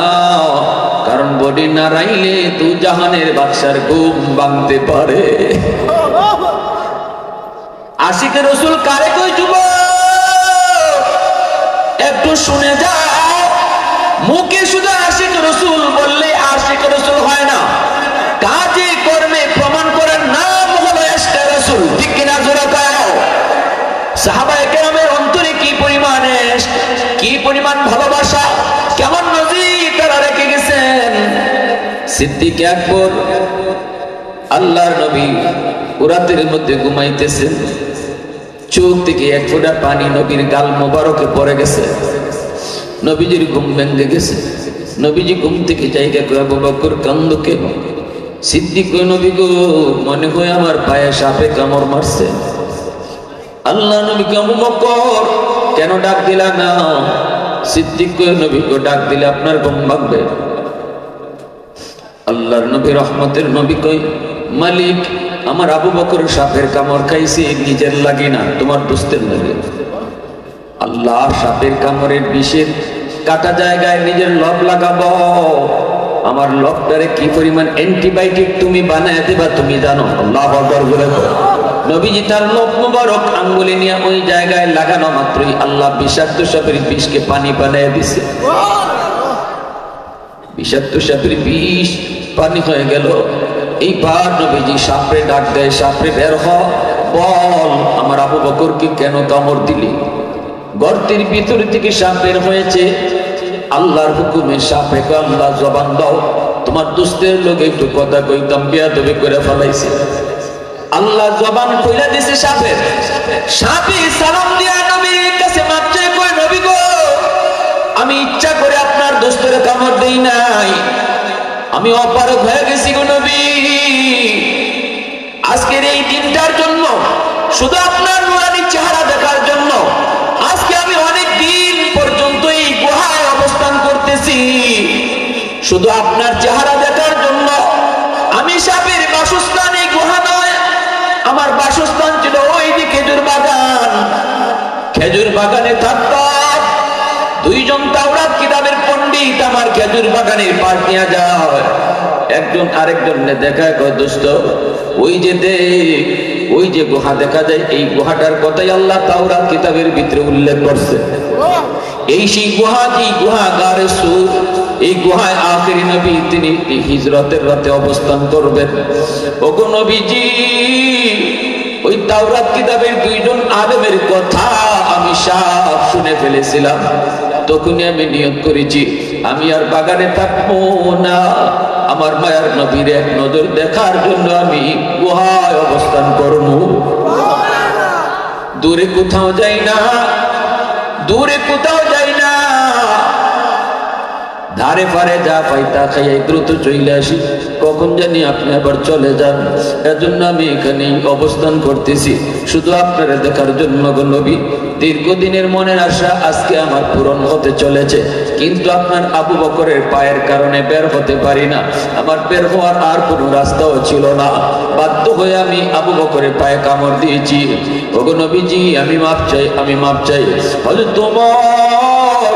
A: কারণ বডি নাড়াইলে দু জাহানের বাদশার ঘুম ভাঙতে পারে। আশিকে রসুল কারে কই যুবক, একটু শুনে যাও। মুখে শুধু আশিক রসুল বললে আশিক রসুল হয় না, কাজে কর্মে প্রমাণ করার নাম হলো ইশকে রাসূল। ঠিক কিনা জোরে কও। সাহাবায়ে কেরামের অন্তরে কি পরিমাণ ইশক, কি পরিমাণ ভালোবাসা, কেমন নজির তারা রেখে গেছেন। সিদ্দিক আকবর আল্লাহর নবী রাতের মধ্যে ঘুমাইতেছেন, চোখ থেকে এক ফোঁটা পানি নবীর গাল মোবারকে পড়ে গেছে, নবীজির ঘুম ভেঙে গেছে। নবীজি ঘুম থেকে জায়গা করে আবু বকর কান্দো কেন? সিদ্দিক কই নবী গো মনে হয় আমার পায়ে সাপে কামড় মারছে। আল্লাহ নবী কে আবু বকর কেন ডাক দিলা না? সিদ্দিক কই নবী গো ডাক দিলে আপনার ঘুম ভাঙবে। আল্লাহর নবী রহমতের নবী কই মালিক আমার আবু বকর সাপের কামড় খাইছে নিজের লাগে না তোমার দোস্তের লাগে। আল্লাহ সাপের কামড়ের বিষের কাটা জায়গায় নিজের লব লাগাবো। আমার লবটারে কি পরিমাণ অ্যান্টিবায়োটিক তুমি বানায় দেবা তুমি জানো। আল্লাহু আকবার বলে নবীজি তার লব মুবারক আঙ্গুলে নিয়ে ওই জায়গায় লাগানো মাত্রই আল্লাহ বিষাক্ত সাপের বিষকে পানি বানায় দিছে। বিষাক্ত সাপের বিষ পানি হয়ে গেল। এইবার নবীজি সাপরে ডাক দেয়, সাপরে বের হ, বল আমার আবু বকরকে কেন কামড় দিলি? গর্তের ভিতর থেকে সাপ বের হয়েছে। আল্লাহর হুকুমে সাপে আল্লাহ জবান দাও, তোমার দুস্তের লোক একটু কথা কইতাম বেয়াদবি করে ফেলাইছে। আল্লাহ জবান খুলে দিছে সাপের। সাপে সালাম দিয়া নবীর কাছে মাপ চেয়ে কই নবী গো আমি ইচ্ছা করে আপনার দোস্তের কামড় দেই নাই, আমি অপারগ হয়ে গেছি গো নবী। আজকের এই দিনটার জন্য, শুধু আপনার নুরানি চেহারা দেখার জন্য আজকে আমি অনেক দিন পর্যন্ত এই গুহায় অবস্থান করতেছি। শুধু আপনার চেহারা দেখার জন্য আমি সাপের বাসস্থান এই গুহা নয়, আমার বাসস্থান ছিল ওইদিকে খেজুর বাগান। খেজুর বাগানে থাকতাম, দুইজন তাওরাত কিতাবের পণ্ডিত আমার খেজুর বাগানের পাশ নিয়ে যায়। একজন আরেকজনকে দেখায় কয় দোস্ত ওই যে দেখ ওই যে গুহা দেখা যায়, এই গুহাটার কথাই আল্লাহ তাওরাত কিতাবের ভিতরে উল্লেখ করছে। এই সেই গুহা, এই গুহা গারে সুর, এই গুহায় আখেরি নবী তিনি হিজরতের রাতে অবস্থান করবেন। ওগো নবীজি ওই তাওরাত কিতাবের দুইজন আলেমের কথা আমি সব শুনে ফেলেছিলাম। তখনই আমি নিয়ত করেছি আমি আর বাগানে থাকবো না, আমার মায়ার নবীর এক নজর দেখার জন্য আমি গুহায় অবস্থান করব। দূরে কোথাও যাই না, দূরে কোথাও যাই না, ধারে পারে যা পাই তা খাই দ্রুত চলে আসি, কখন জানি আপনি আবার চলে যান। এজন্য আমি এখানে অবস্থান করতেছি শুধু আপনারা দেখার জন্য গো নবী। দীর্ঘদিনের মনের আশা আজকে আমার পূরণ হতে চলেছে, কিন্তু আপনার আবু বকরের পায়ের কারণে বের হতে পারি না। আমার বের হওয়ার আর কোনো রাস্তাও ছিল না, বাধ্য হয়ে আমি আবু বকরের পায়ে কামড় দিয়েছি। ওগো নবীজি আমি মাপ চাই, আমি মাপ চাই। হযরত তোমার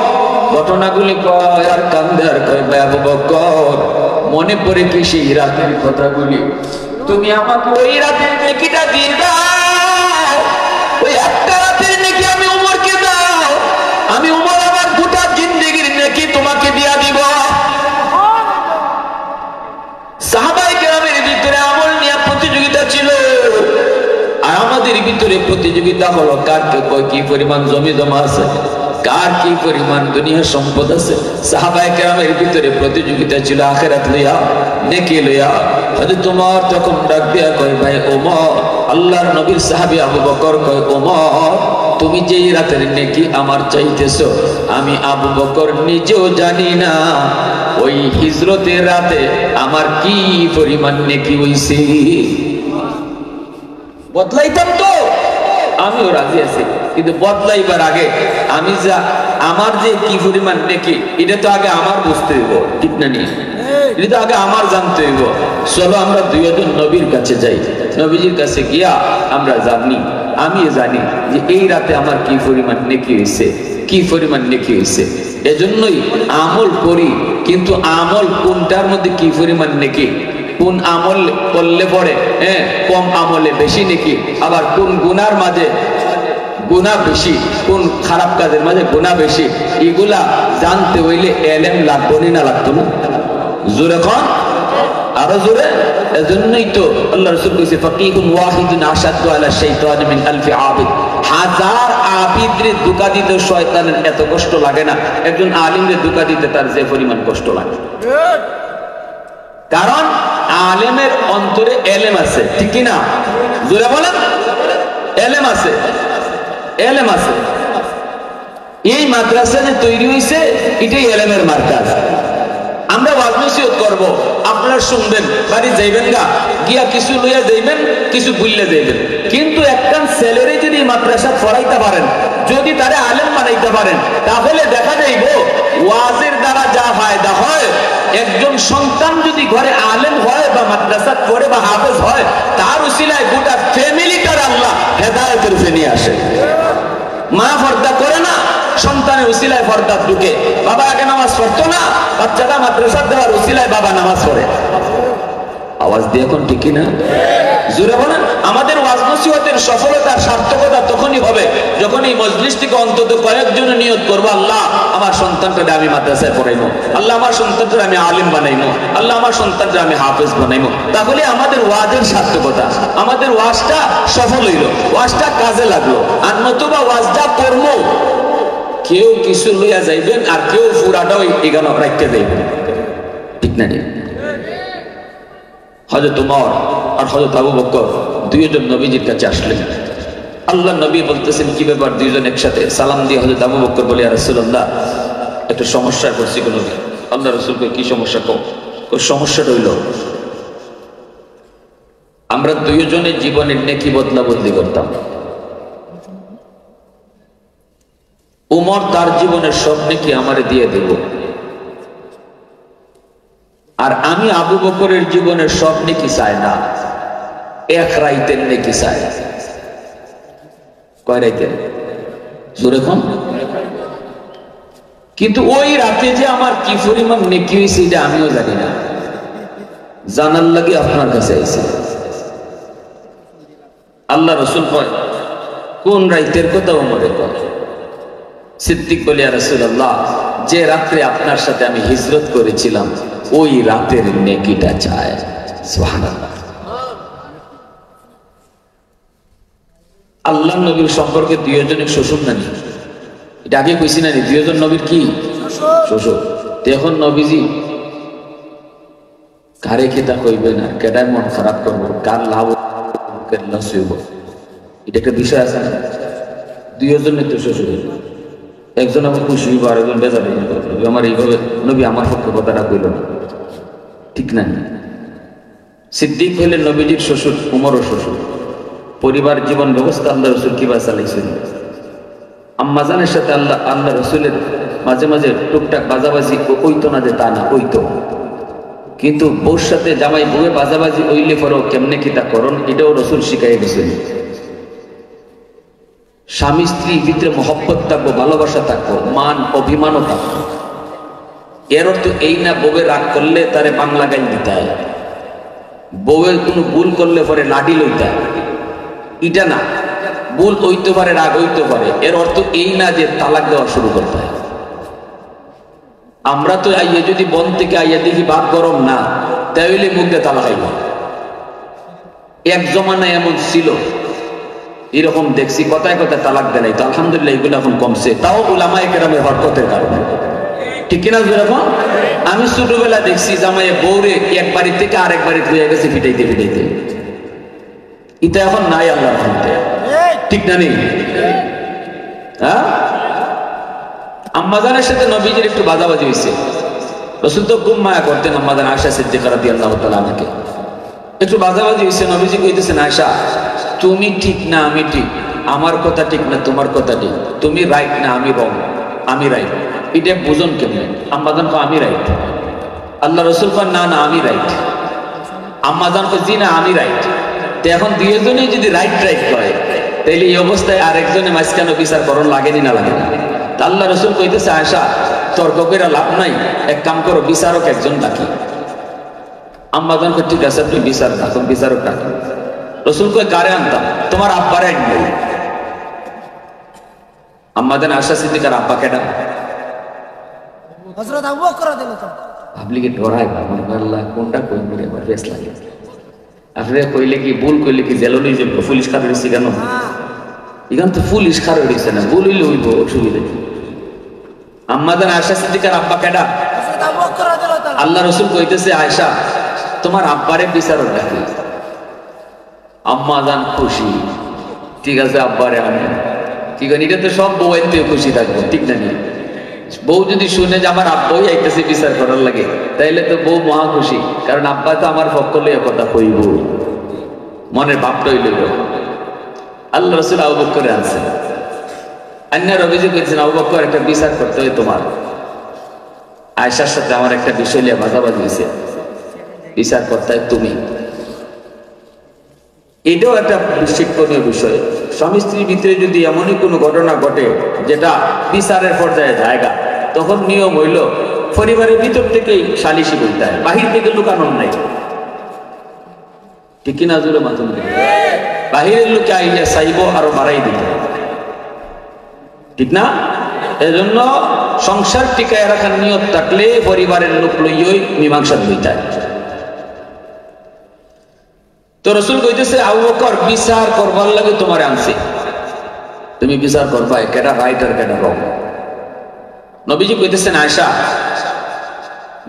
A: ঘটনাগুলি কয় আর কান্দে আর কয় আবু বকর মনে পড়ে কি সেই রাতের কথাগুলি? তুমি আমাকে ওই রাতের নেকিটা দিয়ে দাও, ওই একটা রাতের নেকি আমি উমরকে দাও, আমি উমর আমার গোটা জিন্দেগির নেকি তোমাকে দিয়া দিব। সাহাবায়ে কেরামের ভিতরে আমল নিয়ে প্রতিযোগিতা ছিল, আর আমাদের ভিতরে প্রতিযোগিতা হলো কার কি পরিমাণ জমি জমা আছে, কার কি পরিমাণ দুনিয়া সম্পদ আছে। সাহাবায়ে কেরামের ভিতরে প্রতিযোগিতা ছিল আখিরাত লইয়া, নেকি লইয়া। হযরত তোমার তখন ডাক দিয়া কয় ভাই ওমর, আল্লাহর নবীর সাহাবী আবু বকর কয় ওমর তুমি যেই রাতের নেকি আমার চাইতেছো, আমি আবু বকর নিজেও জানি না ওই হিজরতের রাতে আমার কি পরিমাণ নেকি হইছে। বদলাইতাম তো আমিও রাজি আছি, কিন্তু বদলাইবার আগে আমি যা আমার যে কি পরিমাণ নেকি এটা তো আগে আমার বুঝতে হইব, ঠিক না? নিয়ে এটা তো আগে আমার জানতে হইব। চলো আমরা দুইজন নবীর কাছে যাই, নবীজির কাছে গিয়া আমরা জানি, আমিও জানি যে এই রাতে আমার কি পরিমাণ নেকি হয়েছে, কি পরিমাণ নেকি হয়েছে। এজন্যই আমল করি, কিন্তু আমল কোনটার মধ্যে কি পরিমাণ নেকি, কোন আমল করলে পরে কম আমলে বেশি নেকি, আবার কোন গুনার মাঝে গুনাহ বেশি, কোন খারাপ কাজের মাঝে গুনাহ বেশি, এগুলা জানতে হইলে এলেম লাগতো না লাগতো না? জোরে কোন আরো জোরে। এজন্যই তো আল্লাহ রাসূল কইছে ফাকিহুন ওয়াহিদুন আশাদ্দু আলা শাইতানি মিন আলফি আবিদ। হাজার আবিদরে ধোঁকা দিতে শয়তানের এত কষ্ট লাগে না, একজন আলিমরে ধোঁকা দিতে তার যে পরিমাণ কষ্ট লাগে। কারণ আলেমের অন্তরে এলেম আছে, ঠিক কি না? জোরে বলেন, এলেম আছে, এলেম আছে। এই মাদ্রাসা যে তৈরি হয়েছে এটাই এলেমের মার্কাজ। আমরা ওয়াজ নসিহত করব, আপনারা শুনবেন, বাড়ি যাইবেন গা, গিয়া কিছু লইয়া যাইবেন, কিছু বুঝলে যাইবেন। কিন্তু একখান ছেলেরে যদি মাদ্রাসা পড়াইতে পারেন, যদি তারে আলেম বানাইতে পারেন, তাহলে দেখা যাইব ওয়াজের দ্বারা যা ফায়দা হয়, একজন সন্তান যদি ঘরে আলেম হয় বা মাদ্রাসা পড়ে বা হাফেজ হয়, তার উসিলায় গোটা ফ্যামিলিটার আল্লাহ হেদায়েতের ফে নিয়ে আসে। মা পর্দা করে না, সন্তানের উসিলায় পর্দা ঢুকে। বাবা আগে নামাজ পড়তো না, বাচ্চাটা মাদ্রাসা দেওয়ার উসিলায় বাবা নামাজ পড়ে। আওয়াজ দিয়ে এখন ঠিকই না? জোরে বলেন। আমাদের ওয়াজ নসিহতের সফলতার সার্থকতা তখনই হবে যখন এই মজলিস থেকে অন্তত কয়েকজন নিয়ত করবো, আল্লাহ আমার সন্তানটা আমি মাদ্রাসায় পড়াইবো, আল্লাহ আমার সন্তানটা আমি আলিম বানাইবো, আল্লাহ আমার সন্তানটা আমি হাফেজ বানাইবো। তাহলে আমাদের ওয়াজের সার্থকতা, আমাদের ওয়াজটা সফল হইল, ওয়াজটা কাজে লাগলো। আর নতুবা ওয়াজটা করবো, কেউ কিছু লইয়া যাইবেন আর কেউ পুরাটাও এখানে রাখতে যাইবেন, ঠিক না? হযরত ওমর আর হযরত আবু বকর দুইজন নবীজির কাছে আসলেন। আল্লাহ নবী বলতেছেন, কি ব্যাপার দুইজন একসাথে? সালাম দিয়ে হযরত আবু বকর বলে, ইয়া রাসূলুল্লাহ, একটা সমস্যায় পড়ছি। কোন আল্লাহ রাসূল কই, কি সমস্যা? কো সমস্যাটা হইল আমরা দুইজনের জীবনের নেকি বদলা বদলি করতাম। উমর তার জীবনের সব নেকি আমারে দিয়ে দেব, আর আমি আবু বকরের জীবনের সব নেকি চাই না, এক রাইতের নেকি চাই। কয় রাইতের? জোরে কোন? কিন্তু ওই রাতে যে আমার কি পরিমাণ নেকি হয়েছে এটা আমিও জানি না, জানার লাগে আপনার কাছে আইছি। আল্লাহ রাসূল কয়, কোন রাইতের কথা? ওমরে কয়। সিদ্দিক বলে, ইয়া রাসূলুল্লাহ, যে রাত্রে আপনার সাথে আমি হিজরত করেছিলাম ওই রাতের নেকিটা চায়। সুবহানাল্লাহ। আল্লাহ নবীর সম্পর্কে দুইজনের শ্বশুর নানি, এটা আগে কইছি না? দুইজন নবীর কি শ্বশুর। এখন নবীজি কারে খেতা কইবে না, কেটার মন খারাপ করবো, কার লাভ লস হইব, এটা একটা বিষয় আছে না? দুইজনের তো শ্বশুর, একজন আমার খুশি হইব আর একজন বেজার হইব। আমার এইভাবে নবী আমার পক্ষে কথাটা কইল না, ঠিক না? সিদ্দিক হইলেন নবীজির শ্বশুর, উমরও শ্বশুর। পরিবার জীবন ব্যবস্থা আল্লাহ রসুল কিভাবে চালাইছেন? আম্মাজানের সাথে আল্লাহ রসুলের মাঝে মাঝে টুকটাক বাজাবাজি ওইতো না, যে তা না, ওইতো। কিন্তু বউর সাথে জামাই বউয়ে বাজাবাজি ওইলে পরেও কেমনে কি তা করণ, এটাও রসুল শিখাই গেছেন। স্বামী স্ত্রীর ভিতরে মহব্বত থাকবো, ভালোবাসা থাকবো, মান অভিমানও থাকবো। এর অর্থ এই না বউয়ের রাগ করলে তারে বাংলা গাইল দিতে হয়, বউয়ের কোনো ভুল করলে পরে লাঠি লইতে হয়, এটা না। ভুল হইতে পারে, রাগ হইতে পারে, এর অর্থ এই না যে তালাক দেওয়া শুরু করতে হয়। আমরা তো আইয়া যদি বন থেকে আইয়া দেখি ভাত গরম না, তাইলে মুখ দিয়ে তালাক হইব। এক জমানায় এমন ছিল, এরকম দেখছি কথায় কথায় তালাক দেয় নাই। তো আলহামদুলিল্লাহ এগুলো এখন কমছে, তাও উলামায়ে কেরামের হরকতের কারণে, ঠিক কিনা? যেরকম আমি ছোটবেলা দেখছি জামাইয়ে বউরে এক বাড়ি থেকে আরেক বাড়ি হয়ে গেছে পিটাইতে পিটাইতে, এটা এখন নাই আল্লাহর রহমতে, ঠিক না? নেই? হ্যাঁ, আম্মাজানের সাথে নবীজির একটু বাজাবাজি হয়েছে। রাসূল তো খুব মায়া করতেন আম্মাজান আয়েশা সিদ্দিকা রাদিয়াল্লাহু তাআলা আনহাকে। একটু বাজাবাজি হয়েছে, নবীজি কইতেছেন, আয়েশা তুমি ঠিক না আমি ঠিক, আমার কথা ঠিক না তোমার কথা ঠিক, তুমি রাইট না আমি রং, আমি রাইট, এটা বুঝুন কেমন? আম্মাজান কো আমি রাইট, আল্লাহ রসুল কো না না আমি রাইট, আম্মাজান কো জি না আমি রাইট। তো এখন দুইজনেই যদি রাইট রাইট করে, তাইলে এই অবস্থায় আরেকজনে মাঝখানে বিচার করণ লাগেনি না লাগে না? আল্লাহ রসুল কইতেছে, আয়েশা তর্ক করে লাভ নাই, এক কাম করো, বিচারক একজন ডাকি। আম্মাজান কো ঠিক আছে, আপনি বিচারক ডাকুন, বিচারক ডাকুন। রসুল কয় কারে আনতাম? তোমার আব্বারে আনবো। আম্মাজান আয়েশা সিদ্দিকার আব্বা কেডা? হযরত আবু বকর রাদিয়াল্লাহু তাআলা। আপনি কি ডরাই আমার আল্লাহ কোনটা কই মরে আমার বেশ লাগে। আপনি কইলে কি ভুল কইলে কি জেল লই যাবে, পুলিশ কার হইছে কেন? এখান তো পুলিশ কার হইছে না, ভুল হইলে হইব, অসুবিধা কি? আম্মাজান আয়েশা সিদ্দিকার আব্বা কেডা? হযরত আবু বকর রাদিয়াল্লাহু তাআলা। আল্লাহ রাসূল কইতেছে, আয়েশা তোমার আব্বারে বিচারক ডাকি। আম্মাজান খুশি, ঠিক আছে আব্বারে আনে। ঠিক আছে, এটা তো সব বউয়ের খুশি থাকবো, ঠিক না? বউ যদি শুনে যে আমার আব্বাই আইতেছে বিচার করার লাগে, তাইলে তো বউ মহা খুশি, কারণ আব্বা তো আমার পক্ষ লইয়া কথা কইব, মনের ভাবটাই লইল। আল্লাহ রাসূল আবু বকর আনছেন, আন্নার অভিযোগ করেছেন, আবু বকর একটা বিচার করতে হয় তোমার। আয়েশার সাথে আমার একটা বিষয় নিয়ে বাজাবাজি হয়েছে, বিচার করতে হয় তুমি। এটাও একটা শিক্ষণীয় বিষয়। স্বামী স্ত্রীর ভিতরে যদি এমনই কোনো ঘটনা ঘটে যেটা বিচারের পর্যায়ে জায়গা, তখন নিয়ম হইল পরিবারের ভিতর থেকেই সালিশি বলতে হয়, বাহির থেকে লুকানোর নাই। ঠিক কিনা জুড়ে মাতুন, বাহিরের লোকে আইয়া চাইব আরো বাড়াই দিতে, ঠিক না? এজন্য সংসার টিকায় রাখার নিয়ত থাকলে পরিবারের লোক লইয়ই মীমাংসা দিতে হয়। তো রাসূল কইতেছে, আবু বকর বিচার করবার লাগে তোমার আনছি, তুমি বিচার করবা, কেডা রাইট আর কেডা রং। নবীজি কইতেছেন, আয়েশা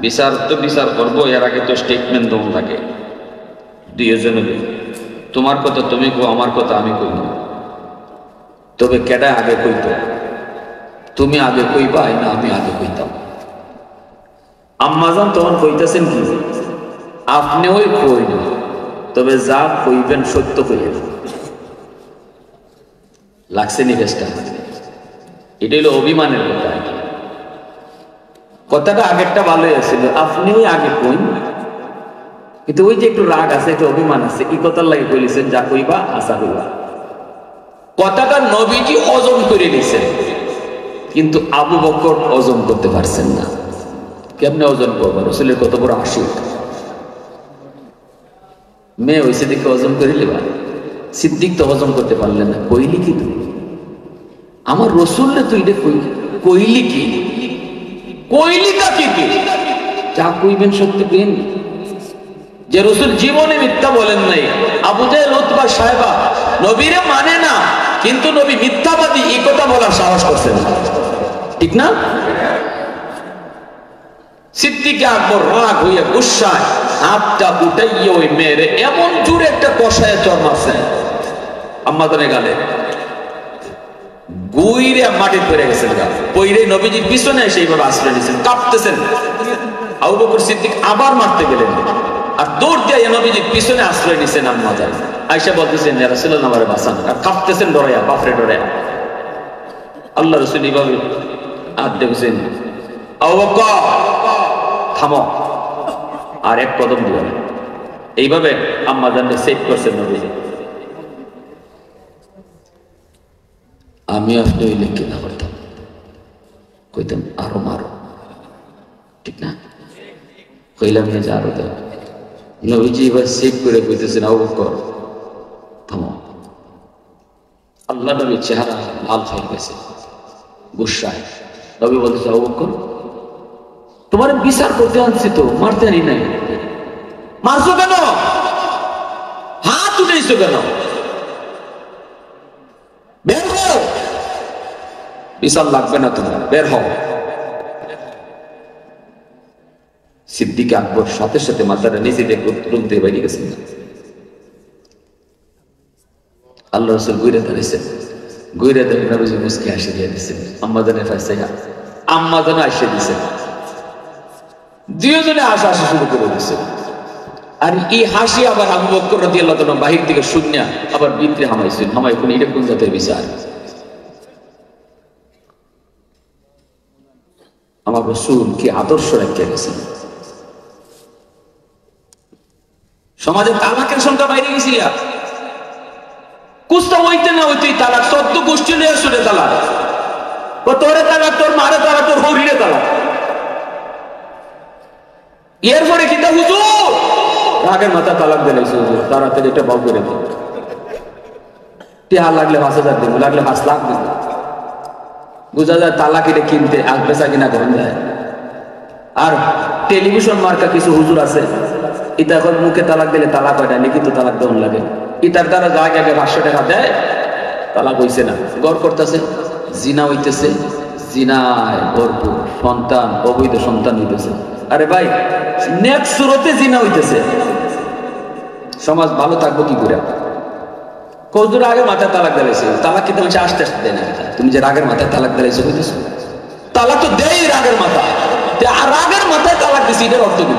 A: বিচার তো বিচার করবো, এর আগে তো স্টেটমেন্ট দেবো লাগে দুইজনে, তোমার কথা তুমি কো, আমার কথা আমি কই না। তবে কেডা আগে কইতো, তুমি আগে কইবা না আমি আগে কইতাম? আম্মাজান তখন কইতেছেন কি, আপনি ওই কই না, তবে যা কইবেন সত্য কইবেন। লাগছে নিবেশটা, এটা হলো অভিমানের কথা। কথাটা আগেরটা ভালোই আছিল, আপনি ওই আগে কই, কিন্তু ওই যে একটু রাগ আছে, একটু অভিমান আছে, এই কথার লাগে কইলেছেন যা কইবা আশা কইবা। কথাটা নবীজি ওজন করে নিছেন, কিন্তু আবু বকর ওজন করতে পারছেন না। কেমনে ওজন করবো? রাসূলের কত বড় আশিক, মেয়ে হয়েছে দেখে ওজন করে লিবা। সিদ্দিক তো ওজন করতে পারলেন না, কইলি কি তুই আমার রসুল তুই কইলি কি, কইলি কাকে কি? যা কইবেন সত্য কইন। যে রসুল জীবনে মিথ্যা বলেন নাই, আবু জাহেল উতবা সাহেবা নবীরে মানে না, কিন্তু নবী মিথ্যাবাদী এই কথা বলার সাহস করছেন না, ঠিক না? সিদ্দিক আকবর রাগ হইয়া গুসায় হাতটা উঠাইয়া ওই মেয়েরে এমন জোরে একটা কষায় চর মারছেন, আম্মাজানের গালে গুইরে মাটি পড়ে গেছেন, পইরে নবীজির পিছনে এসে এইভাবে আশ্রয় নিয়েছেন, কাঁপতেছেন। আবু বকর সিদ্দিক আবার মারতে গেলেন, আর দৌড় দিয়ে নবীজির পিছনে আশ্রয় নিয়েছেন আম্মাজান। আয়েশা বলতেছেন, ইয়া রাসূলুল্লাহ আমারে বাঁচান, আর কাঁপতেছেন ডরাইয়া, বাপরে ডরাইয়া। আল্লাহ রাসূল এইভাবে হাত দেখছেন, আবু বকর থামো, আর এক কদম দিও না। এইভাবে আম্মাজানকে সেভ করছেন নবীজি। আমি আসলে ওই লিখে না করতাম, কইতাম আরো মারো, ঠিক না? কইলাম যে আরো দেব। নবীজি এবার সেভ করে কইতেছেন, আবু বকর থামো। আল্লাহ নবীর চেহারা লাল হয়ে গেছে গুসায়। নবী বলতেছে, আবু বকর তোমার বিচার করতে আনছি তো, মারতে আনি নাই, মারছো কেন? হাত উঠেছো কেন? বের হও, বিচার লাগবে না তোমার, বের হও। সিদ্দিক আকবর সাথে সাথে মাথাটা নিচে দিয়ে রুম দিয়ে বাইরে গেছেন। আল্লাহ রাসূল ঘুরে দাঁড়িয়েছেন, ঘুরে দাঁড়িয়ে নবীজি মুস্কি হাসি দিয়ে দিচ্ছেন, আম্মাজানের ফাঁসাইয়া আম্মাজান হাসি দিচ্ছেন, দুজনে হাসা হাসি শুরু করে দিচ্ছে। আর এই হাসি আবার আবু বকর রাদিয়াল্লাহু তাআলা বাহির থেকে শূন্য আবার ভিতরে হামাইছেন, হামাই কোন এটা কোন জাতের বিচার? আমার রাসূল কি আদর্শ রেখে গেছেন। সমাজে তালাকের সংখ্যা বাইরে গেছি, কুস্তা হইতে না হইতেই তালাক, 14 গোষ্ঠী নিয়ে আসলে তালাক, তোরে তালাক, তোর মারে তালাক, তোর হরিরে তালাক। এরপরে কিন্তু হুজুর রাগের মাথা তালাক দিলাইছে, হুজুর তাড়াতাড়ি এটা বাউ করে দিন, টিয়া লাগলে 5,000 দিন, লাগলে 5 লাখ দিন। বোঝা যায় তালাক এটা কিনতে আগ বেচা কিনা করেন যায়। আর টেলিভিশন মার্কা কিছু হুজুর আছে, এটা এখন মুখে তালাক দিলে তালাক হয় না, লিখিত তালাক দেওয়ার লাগে। এটার দ্বারা যা আগে 500 টাকা দেয়, তালাক হইছে না, গড় করতেছে, জিনা হইতেছে, জিনায় ভরপুর সন্তান, অবৈধ সন্তান হইতেছে। আরে ভাই নেক্সট সুরতে জিনা হইতেছে, সমাজ ভালো থাকবো কি করে? কতদূর আগে মাথায় তালাক দিলাইছে, তালাক কিন্তু আস্তে আস্তে দেয় না। তুমি যে রাগের মাথায় তালাক দিলাইছো হইতেছো, তালাক তো দেয় রাগের মাথায়, আর রাগের মাথায় তালাক দিছি, এটার অর্থ কি?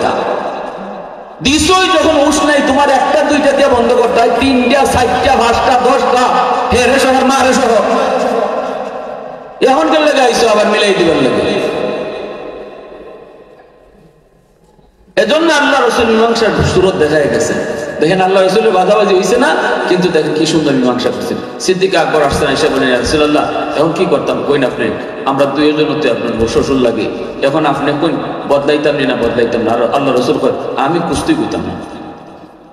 A: দিছই যখন উস নাই, তোমার একটা দুইটা দিয়ে বন্ধ করতে হয়, 3টা 4টা 5টা 10টা হেরে শহর মারে শহর, এখন করলে গাইছো আবার মিলাই দিবার লাগে। এজন্য আল্লাহ রসুল মীমাংসার সুরত দেখায় গেছে। দেখেন আল্লাহ রসুলের বাধাবাজি হয়েছে না, কিন্তু দেখেন কি সুন্দর মীমাংসা করছেন। সিদ্দিক আকবর আসছেন, এসে বলেন ইয়া রাসূলুল্লাহ, এখন কি করতাম কইন আপনি, আমরা দুইজনতে আপনার শ্বশুর লাগে, এখন আপনি কইন বদলাইতাম না বদলাইতাম না। আল্লাহ রসুল কয় আমি কুস্তি কইতাম না,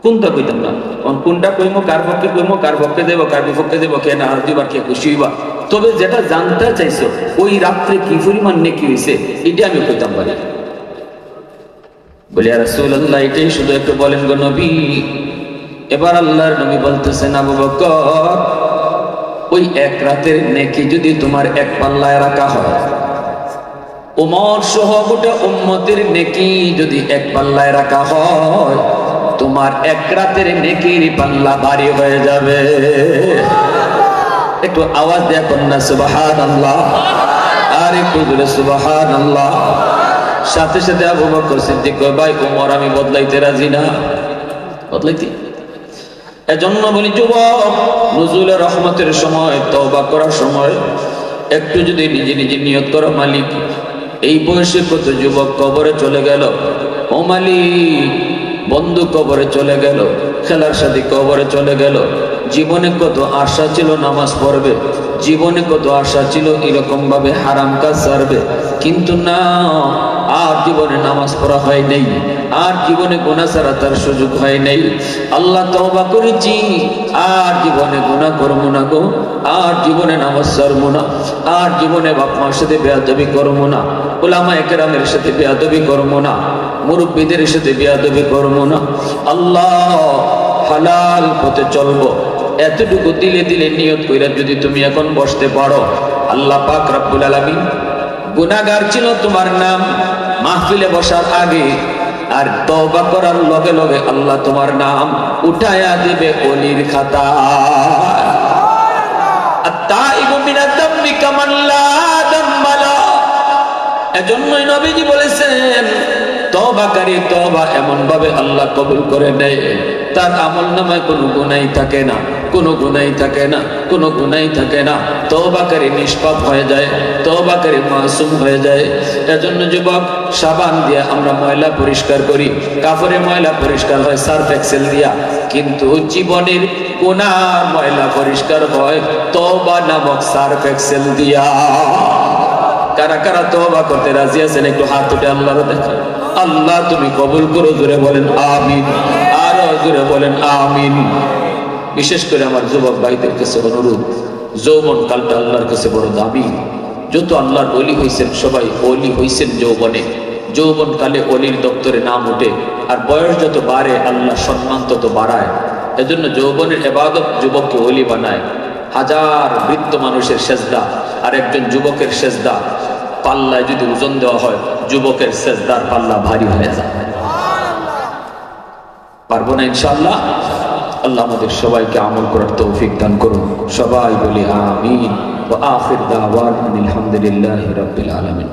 A: কোনটা কইতাম না, কোনটা কইমো, কার পক্ষে কইমো, কার পক্ষে দেবো, কার বিপক্ষে দেবো, কে না দিবার, কে খুশি হইবা। তবে যেটা জানতে চাইছো ওই রাত্রে কি পরিমাণ নেকি হয়েছে, এটা আমি কইতাম পারি। বলি ইয়া রাসূলুল্লাহ, এটাই শুধু একটু বলেন গো নবী। এবার আল্লাহর নবী বলতেছেন, আবু বকর, ওই এক রাতের নেকি যদি তোমার এক পাল্লায় রাখা হয়, ওমর সহ গোটা উম্মতের নেকি যদি এক পাল্লায় রাখা হয়, তোমার এক রাতের নেকির পাল্লা ভারী হয়ে যাবে। একটু আওয়াজ দেয়া কন্যা সুবহানাল্লাহ, আর একটু জোরে সুবহানাল্লাহ। সাথে সাথে আবু বকর সিদ্দিক কয়, ভাই ওমর, আমি বদলাইতে রাজি না, বদলাইতে। এজন্য বলি যুবক, নুজুলে রহমতের সময়, তওবা করার সময় একটু যদি নিজে নিজে নিয়ত করো, মালিক এই বয়সে কত যুবক কবরে চলে গেল, ও মালিক বন্ধু কবরে চলে গেল, খেলার সাথে কবরে চলে গেল, জীবনে কত আশা ছিল নামাজ পড়বে, জীবনে কত আশা ছিল এরকম ভাবে হারাম কাজ ছাড়বে, কিন্তু না, আর জীবনে নামাজ পড়া হয় নাই, আর জীবনে গুনাহ ছাড়া তার সুযোগ হয় নাই। আল্লাহ তওবা করেছি, আর জীবনে গুনাহ করবো না গো, আর জীবনে নামাজ ছাড়বো না, আর জীবনে বাপ মার সাথে বেয়াদবি করবো না, উলামায়ে কেরামের সাথে বেয়াদবি করবো না, মুরব্বীদের সাথে বেয়াদবি করবো না, আল্লাহ হালাল পথে চলবো। এতটুকু দিলে দিলে নিয়ত কইরা যদি তুমি এখন বসতে পারো, আল্লাহ পাক রব্বুল আলামিন গুনাহগার ছিল তোমার নাম মাহফিলে বসার আগে, আর তওবা করার লগে লগে আল্লাহ তোমার নাম উঠায়া দিবে ওলির খাতায়। আত-তাইবু মিনাদ দাম্বি কামান লা দাম্বা লা। এজন্যই নবীজি বলেছেন, তওবাকারী তওবা এমন ভাবে আল্লাহ কবুল করে নেয়, তার আমলনামায় কোনো গুনাহ থাকে না, কোনো গুনাহ থাকে না, কোনো গুনাহ থাকে না। তওবাকারী নিষ্পাপ হয়ে যায়, তওবাকারী মাসুম হয়ে যায়। এজন্য যুবক, সাবান দিয়ে আমরা ময়লা পরিষ্কার করি, কাপড়ে ময়লা পরিষ্কার হয় সার্ফ এক্সেল দিয়া, কিন্তু জীবনের গুনার ময়লা পরিষ্কার হয় তওবা নামক সার্ফ এক্সেল দিয়া। কারা কারা তওবা করতে রাজি আছেন একটু হাত উঠে আল্লাহর দেখেন। আল্লাহ তুমি কবুল করো, জোরে বলেন আমিন, আরো জোরে বলেন আমিন। বিশেষ করে আমার যুবক ভাইদের কাছে অনুরোধ, যৌবন কালটা আল্লাহর কাছে বড় দামি। যত আল্লাহর ওলি হয়েছেন সবাই ওলি হয়েছেন যৌবনে, যৌবন কালে ওলির দপ্তরে নাম ওঠে, আর বয়স যত বাড়ে আল্লাহ সম্মান তত বাড়ায়। এজন্য যৌবনের ইবাদত যুবককে ওলি বানায়। হাজার বৃদ্ধ মানুষের সেজদা আর একজন যুবকের সেজদা পাল্লায় যদি ওজন দেওয়া হয়, যুবকের সেজদার পাল্লা ভারী হয়ে যায়। পারবো না ইনশাআল্লাহ। আল্লাহ আমাদের সবাইকে আমল করার তৌফিক দান করুন। সবাই বলি আমিন। ওয়া আখির দাওয়ানা আলহামদুলিল্লাহি রাব্বিল আলামিন।